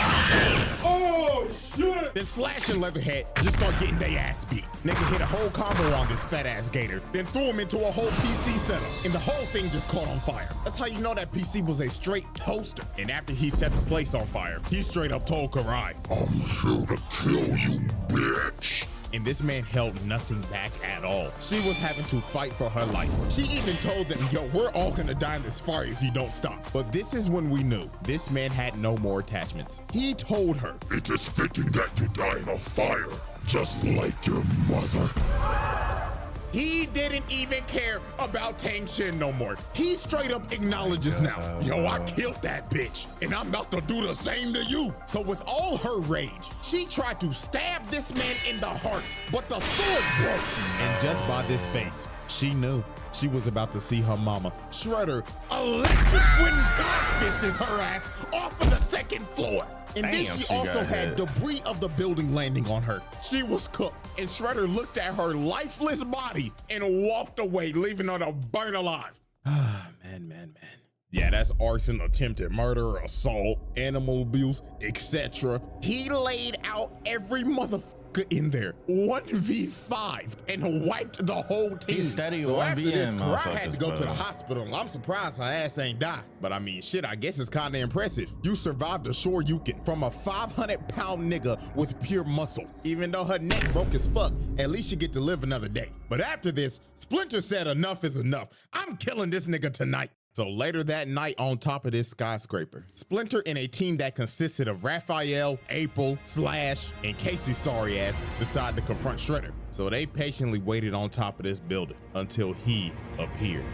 Oh shit! Then Slash and Leatherhead just start getting their ass beat. Nigga hit a whole combo on this fat ass gator, then threw him into a whole PC setup, and the whole thing just caught on fire. That's how you know that PC was a straight toaster. And after he set the place on fire, he straight up told Karai, I'm here to kill you, bitch. And this man held nothing back at all. She was having to fight for her life. She even told them, yo, we're all gonna die in this fire if you don't stop. But this is when we knew this man had no more attachments. He told her, it is fitting that you die in a fire, just like your mother. he didn't even care about Tang Shin no more. He straight up acknowledges now, yo, I killed that bitch, and I'm about to do the same to you. So with all her rage, she tried to stab this man in the heart, but the sword broke. And just by this face, she knew she was about to see her mama, Shredder, electric wind God fists her ass off of the second floor. And then she also had debris of the building landing on her. She was cooked, and Shredder looked at her lifeless body and walked away, leaving her to burn alive. Man. Yeah, that's arson, attempted murder, assault, animal abuse, etc. He laid out every motherfucker in there, 1v5, and wiped the whole team. He's steady so 1v after this, Karai motherfuckers, had to go to the bro. hospital. I'm surprised her ass ain't die. But I mean, shit, I guess it's kind of impressive. You survived a sure you can from a 500-pound nigga with pure muscle. Even though her neck broke as fuck, at least you get to live another day. But after this, Splinter said enough is enough. I'm killing this nigga tonight. So later that night, on top of this skyscraper, Splinter and a team that consisted of Raphael, April, Slash, and Casey's sorry ass decided to confront Shredder. So they patiently waited on top of this building until he appeared.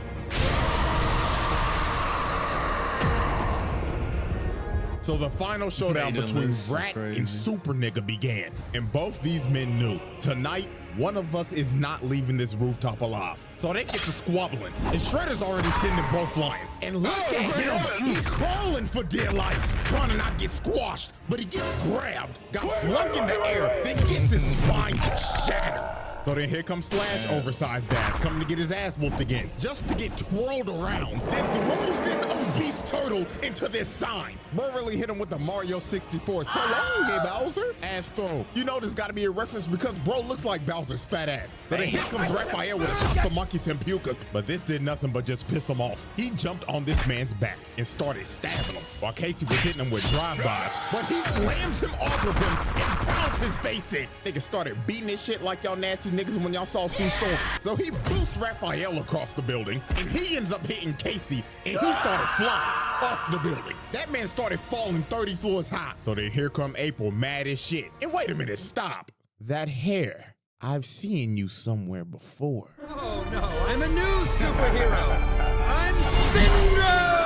So the final showdown between Rat and Super Nigga began, and both these men knew tonight one of us is not leaving this rooftop alive. So they get to squabbling, and Shredder's already sending both flying. And look at him, he's crawling for dear life, trying to not get squashed, but he gets grabbed, got flung in the air, then gets his spine to shatter. So then here comes Slash, oversized ass, coming to get his ass whooped again, just to get twirled around, then throws this obese turtle into this sign. Bro really hit him with the Mario 64, so long, gay Bowser, ass throw. You know there's gotta be a reference because bro looks like Bowser's fat ass. Then here comes Raphael with a Tatsumaki Senpuka, but this did nothing but just piss him off. He jumped on this man's back and started stabbing him, while Casey was hitting him with drive-bys, but he slams him off of him and pounds his face in. Niggas started beating this shit like y'all nasty niggas when y'all saw Sue Storm. So he boosts Raphael across the building, and he ends up hitting Casey, and he started flying off the building. That man started falling 30 floors high. So then here come April, mad as shit. And wait a minute, stop. That hair, I've seen you somewhere before. Oh no, I'm a new superhero. I'm Syndrome!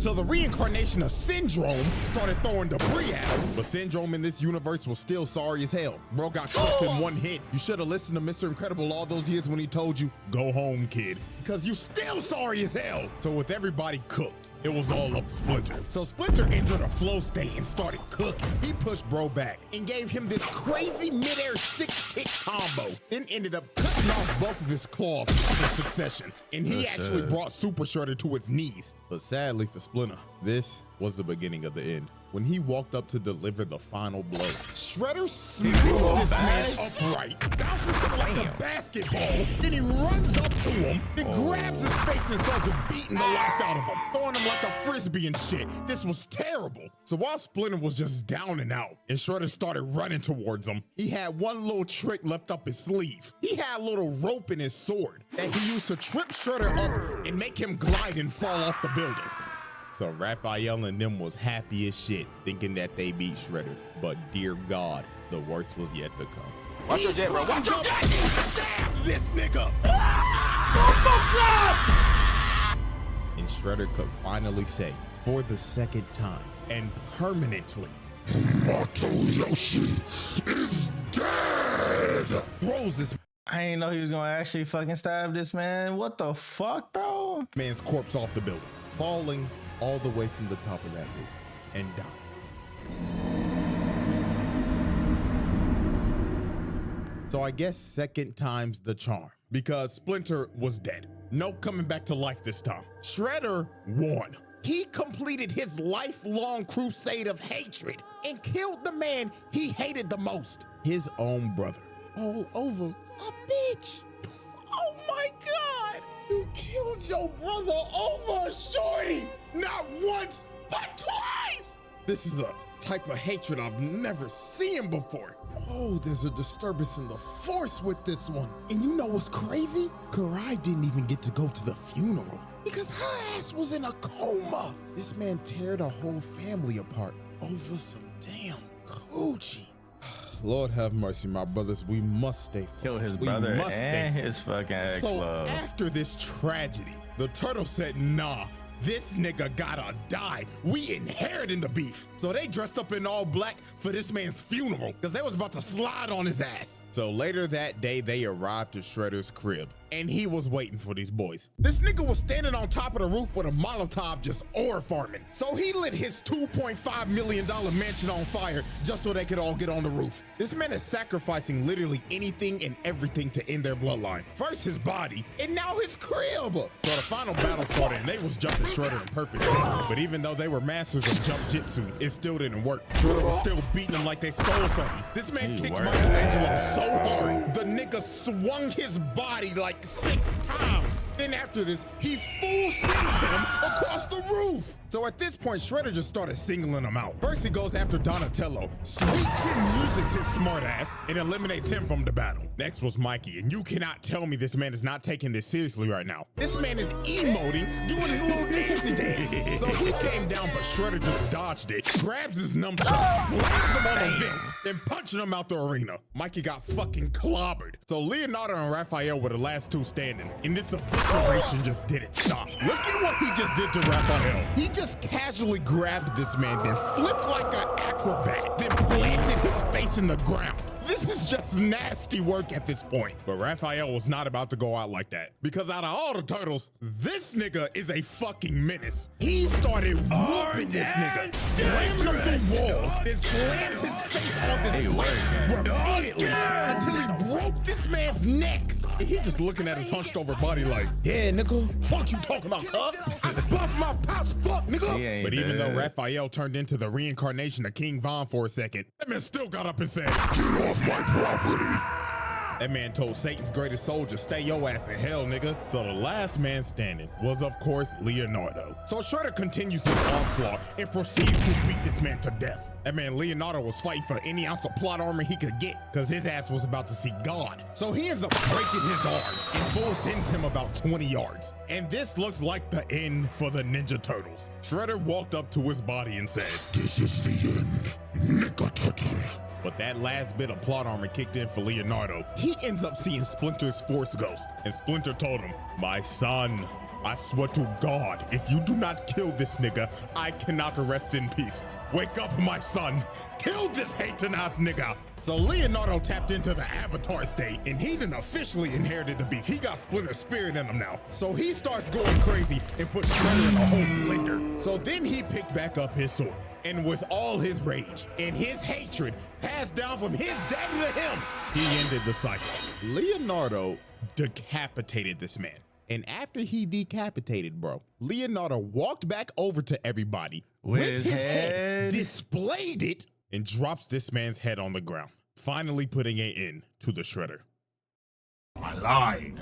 So the reincarnation of Syndrome started throwing debris at him. But Syndrome in this universe was still sorry as hell. Bro got crushed in one hit. You should have listened to Mr. Incredible all those years when he told you, go home, kid. Because you still sorry as hell. So with everybody cooked, it was all up to Splinter. So Splinter entered a flow state and started cooking. He pushed bro back and gave him this crazy midair 6-kick combo. Then ended up cutting off both of his claws in succession. And he actually brought Super Shredder to his knees. But sadly for Splinter, this was the beginning of the end. When he walked up to deliver the final blow, Shredder smacks this man upright, bounces him like a basketball, then he runs up to him, then grabs his face and starts beating the life out of him, throwing him like a frisbee and shit. This was terrible. So while Splinter was just down and out, and Shredder started running towards him, he had one little trick left up his sleeve. He had a little rope in his sword that he used to trip Shredder up and make him glide and fall off the building. So Raphael and them was happy as shit, thinking that they beat Shredder. But dear God, the worst was yet to come. Watch your jet, bro. Watch your jet! Stab this nigga! And Shredder could finally say, for the second time and permanently, Mato Yoshi is dead! throws this I ain't know he was gonna actually fucking stab this man. What the fuck, bro? Man's corpse off the building, falling all the way from the top of that roof and dying. So I guess second time's the charm, because Splinter was dead. No coming back to life this time. Shredder won. He completed his lifelong crusade of hatred and killed the man he hated the most, his own brother. All over a bitch. Oh my God. You killed your brother over a shorty. Not once, but twice. This is a type of hatred I've never seen before. Oh, there's a disturbance in the force with this one. And you know what's crazy? Karai didn't even get to go to the funeral because her ass was in a coma. This man teared a whole family apart over some damn coochie. Lord have mercy, my brothers. We must stay focused. Kill his brother and his fucking ex-love. So after this tragedy, the turtle said, nah, this nigga gotta die. We inheriting the beef. So they dressed up in all black for this man's funeral because they was about to slide on his ass. So later that day, they arrived to Shredder's crib and he was waiting for these boys. This nigga was standing on top of the roof with a Molotov just ore farming. So he lit his $2.5 million mansion on fire just so they could all get on the roof. This man is sacrificing literally anything and everything to end their bloodline. First his body and now his crib. So the final battle started and they was jumping Shredder in perfect sync. But even though they were masters of jump jitsu, it still didn't work. Shredder was still beating them like they stole something. This man kicked Michelangelo so hard, the nigga swung his body like 6 times. Then after this, he full sends him across the roof. So at this point, Shredder just started singling him out. First he goes after Donatello. Sweet Chin Music's his smart ass and eliminates him from the battle. Next was Mikey, and you cannot tell me this man is not taking this seriously right now. This man is emoting, doing his little dancey dance. So he came down, but Shredder just dodged it, grabs his nunchuck, slams him on the vent, then punching him out the arena. Mikey got fucking clobbered. So Leonardo and Raphael were the last two standing, and this evisceration just didn't stop. Look at what he just did to Raphael. He just casually grabbed this man, then flipped like an acrobat, then planted his face in the ground. This is just nasty work at this point. But Raphael was not about to go out like that, because out of all the turtles, this nigga is a fucking menace. He started whooping this nigga, slamming him through walls, then slammed his face on this plank repeatedly until he broke this man's neck. And he just looking at his hunched over body like, yeah, nigga, fuck you talking about, cuz? I spuffed my pouch, fuck, nigga. But even though Raphael turned into the reincarnation of King Von for a second, that man still got up and said, get off my property. That man told Satan's greatest soldier, stay your ass in hell, nigga. So the last man standing was, of course, Leonardo. So Shredder continues his onslaught and proceeds to beat this man to death. That man Leonardo was fighting for any ounce of plot armor he could get because his ass was about to see God. So he ends up breaking his arm and full sends him about 20 yards. And this looks like the end for the Ninja Turtles. Shredder walked up to his body and said, this is the end, Nigga Turtle. But that last bit of plot armor kicked in for Leonardo. He ends up seeing Splinter's Force Ghost, and Splinter told him, my son, I swear to God, if you do not kill this nigga, I cannot rest in peace. Wake up, my son. Kill this hating ass nigga. So Leonardo tapped into the Avatar state, and he done officially inherited the beef. He got Splinter's spirit in him now. So he starts going crazy and puts Shredder in a whole blender. So then he picked back up his sword. And with all his rage and his hatred passed down from his daddy to him, he ended the cycle. Leonardo decapitated this man. And after he decapitated, bro, Leonardo walked back over to everybody with his head, displayed it, and drops this man's head on the ground, finally putting an end to the Shredder. I lied.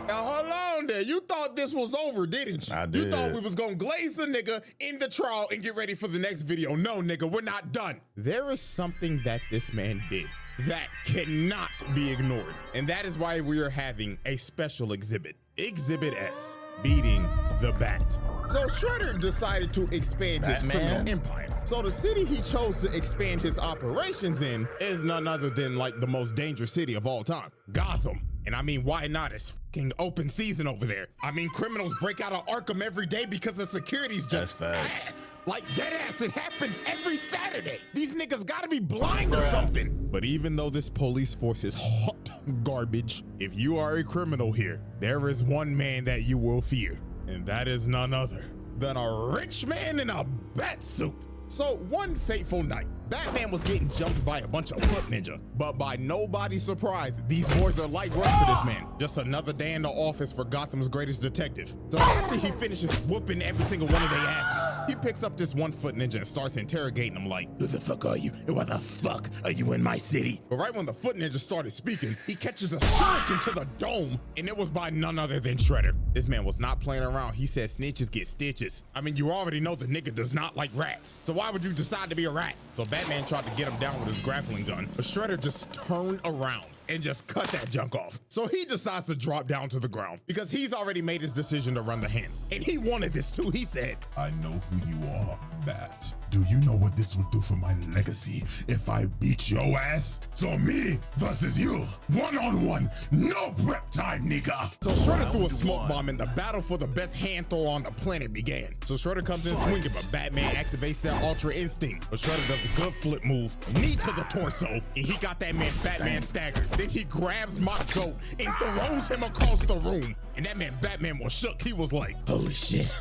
Now hold on there. You thought this was over, didn't you? I did. You thought we was gonna glaze the nigga in the trial and get ready for the next video. No, nigga, we're not done. There is something that this man did that cannot be ignored. And that is why we are having a special exhibit. Exhibit S, beating the Bat. So Shredder decided to expand his criminal empire. So the city he chose to expand his operations in is none other than like the most dangerous city of all time, Gotham. And I mean, why not? It's fucking open season over there. I mean, criminals break out of Arkham every day because the security's just ass. Like dead ass, it happens every Saturday. These niggas gotta be blind or something. But even though this police force is hot garbage, if you are a criminal here, there is one man that you will fear. And that is none other than a rich man in a bat suit. So one fateful night, Batman was getting jumped by a bunch of foot ninja, but by nobody's surprise, these boys are light work for this man. Just another day in the office for Gotham's greatest detective. So after he finishes whooping every single one of their asses, he picks up this one foot ninja and starts interrogating him like, who the fuck are you? And why the fuck are you in my city? But right when the foot ninja started speaking, he catches a shuriken to the dome, and it was by none other than Shredder. This man was not playing around. He said snitches get stitches. I mean, you already know the nigga does not like rats. So why would you decide to be a rat? So Batman tried to get him down with his grappling gun, but Shredder just turned around and just cut that junk off. So he decides to drop down to the ground because he's already made his decision to run the hands. And he wanted this too. He said, I know who you are, Bat. Do you know what this would do for my legacy if I beat your ass? So me versus you, one-on-one, no prep time, nigga. So Shredder threw a smoke bomb and the battle for the best hand throw on the planet began. So Shredder comes in swinging, but Batman activates that Ultra Instinct. But Shredder does a good flip move, knee to the torso, and he got that man Batman staggered. Then he grabs my goat and throws him across the room. And that man Batman was shook. He was like, holy shit,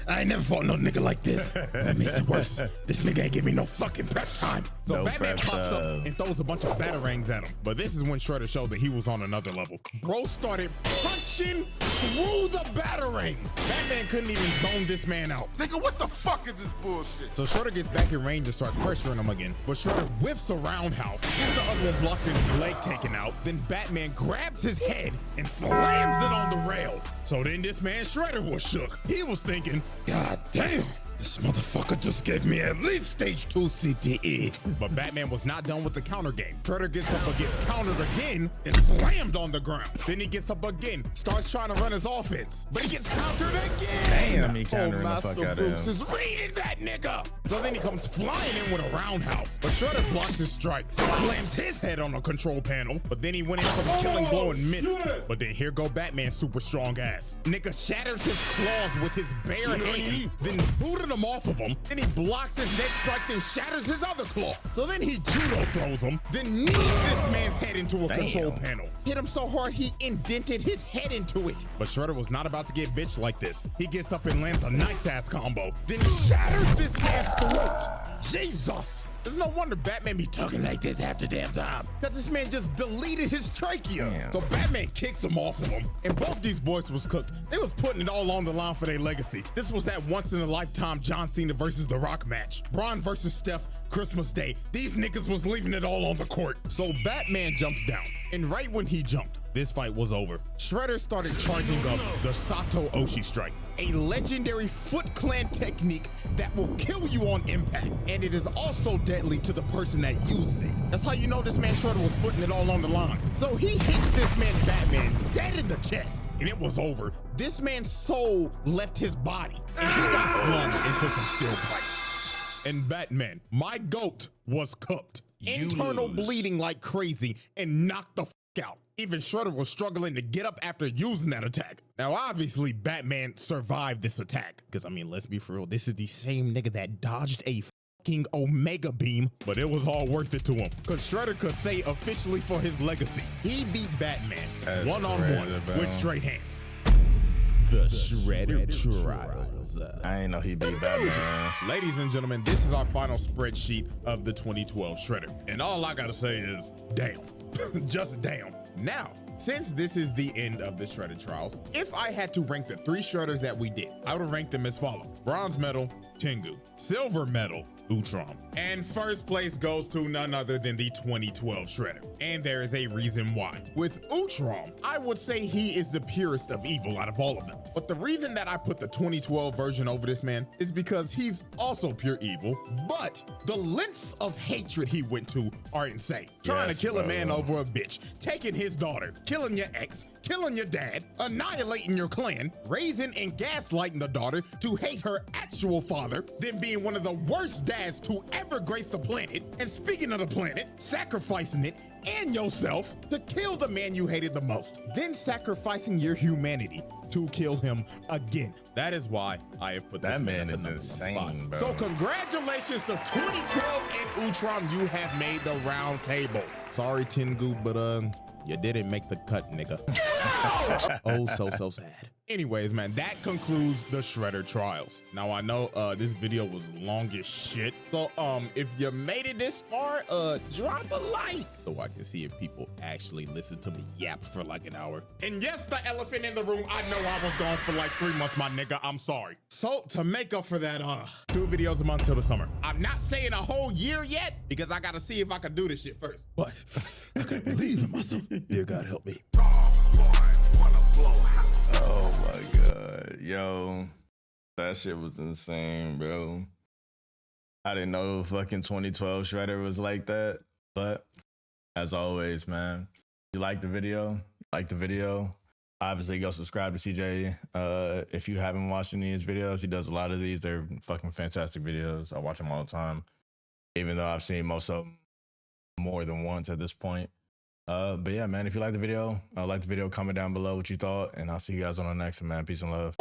I ain't never fought no nigga like this. That makes it worse. This nigga ain't give me no fucking prep time. So No Batman prep pops up time. and throws a bunch of batarangs at him. But this is when Shredder showed that he was on another level. Bro started punching through the batarangs. Batman couldn't even zone this man out. Nigga, what the fuck is this bullshit? So Shredder gets back in range and starts pressuring him again. But Shredder whiffs a roundhouse, gets the other one blocking his leg taken out. Then Batman grabs his head and slams it on the rail. So then this man Shredder was shook. He was thinking, God damn, this motherfucker just gave me at least stage 2 CTE. But Batman was not done with the counter game. Shredder gets up and gets countered again and slammed on the ground. Then he gets up again, starts trying to run his offense, but he gets countered again. Damn, he countering the fuck out of him. Master Bruce is reading that nigga. So then he comes flying in with a roundhouse, but Shredder blocks his strikes, slams his head on the control panel, but then he went in for the killing blow and missed. But then here go Batman's super strong ass. Nigga shatters his claws with his bare hands, then booted him off of him, then he blocks his next strike, then shatters his other claw. So then he judo throws him, then knees this man's head into a control panel. Hit him so hard he indented his head into it. But Shredder was not about to get bitched like this. He gets up and lands a nice ass combo, then shatters this man's throat. Jesus! There's no wonder Batman be talking like this half the damn time, cause this man just deleted his trachea. Damn. So Batman kicks him off of him, and both these boys was cooked. They was putting it all on the line for their legacy. This was that once in a lifetime John Cena versus The Rock match. Braun versus Steph, Christmas Day. These niggas was leaving it all on the court. So Batman jumps down, and right when he jumped, this fight was over. Shredder started charging up the Sato Oshi strike, a legendary Foot Clan technique that will kill you on impact, and it is also deadly to the person that uses it. That's how you know this man Shredder was putting it all on the line. So he hits this man Batman dead in the chest, and it was over. This man's soul left his body, and he got flung into some steel pipes. And Batman, my goat, was cooked. Internal bleeding like crazy and knocked the out. Even Shredder was struggling to get up after using that attack. Now, obviously, Batman survived this attack. Because, I mean, let's be for real, this is the same nigga that dodged a fucking Omega Beam, but it was all worth it to him. Because Shredder could say officially for his legacy, he beat Batman one-on-one with straight hands. The Shredder Trials. I ain't know he beat Batman. Ladies and gentlemen, this is our final spreadsheet of the 2012 Shredder. And all I gotta say is, damn. Just damn. Now, since this is the end of the Shredder Trials, if I had to rank the 3 Shredders that we did, I would rank them as follows. Bronze medal, Tengu. Silver medal, Utrom. And first place goes to none other than the 2012 Shredder. And there is a reason why. With Utrom, I would say he is the purest of evil out of all of them. But the reason that I put the 2012 version over this man is because he's also pure evil, but the lengths of hatred he went to are insane. Trying to kill a man over a bitch, taking his daughter, killing your ex, killing your dad, annihilating your clan, raising and gaslighting the daughter to hate her actual father, then being one of the worst dads to ever grace the planet, and speaking of the planet, sacrificing it and yourself to kill the man you hated the most, then sacrificing your humanity to kill him again. That is why I have put this That man is at the insane, spot. bro. So congratulations to 2012 and Utrom, you have made the round table. Sorry, Tengu, but you didn't make the cut, nigga. Oh, so sad. Anyways, man, that concludes the Shredder trials. Now I know this video was long as shit. So if you made it this far, drop a like so I can see if people actually listen to me yap for like an hour. And yes, the elephant in the room, I know I was gone for like 3 months, my nigga. I'm sorry. So to make up for that, 2 videos a month till the summer. I'm not saying a whole year yet because I gotta see if I can do this shit first. But I gotta believe in myself. Dear God, help me. Oh my God. Yo, that shit was insane, bro. I didn't know fucking 2012 Shredder was like that. But as always, man, you like the video, obviously go subscribe to CJ. If you haven't watched any of his videos, he does a lot of these. They're fucking fantastic videos. I watch them all the time, even though I've seen most of them more than once at this point. But yeah, man, if you like the video, comment down below what you thought, and I'll see you guys on the next one, man. Peace and love.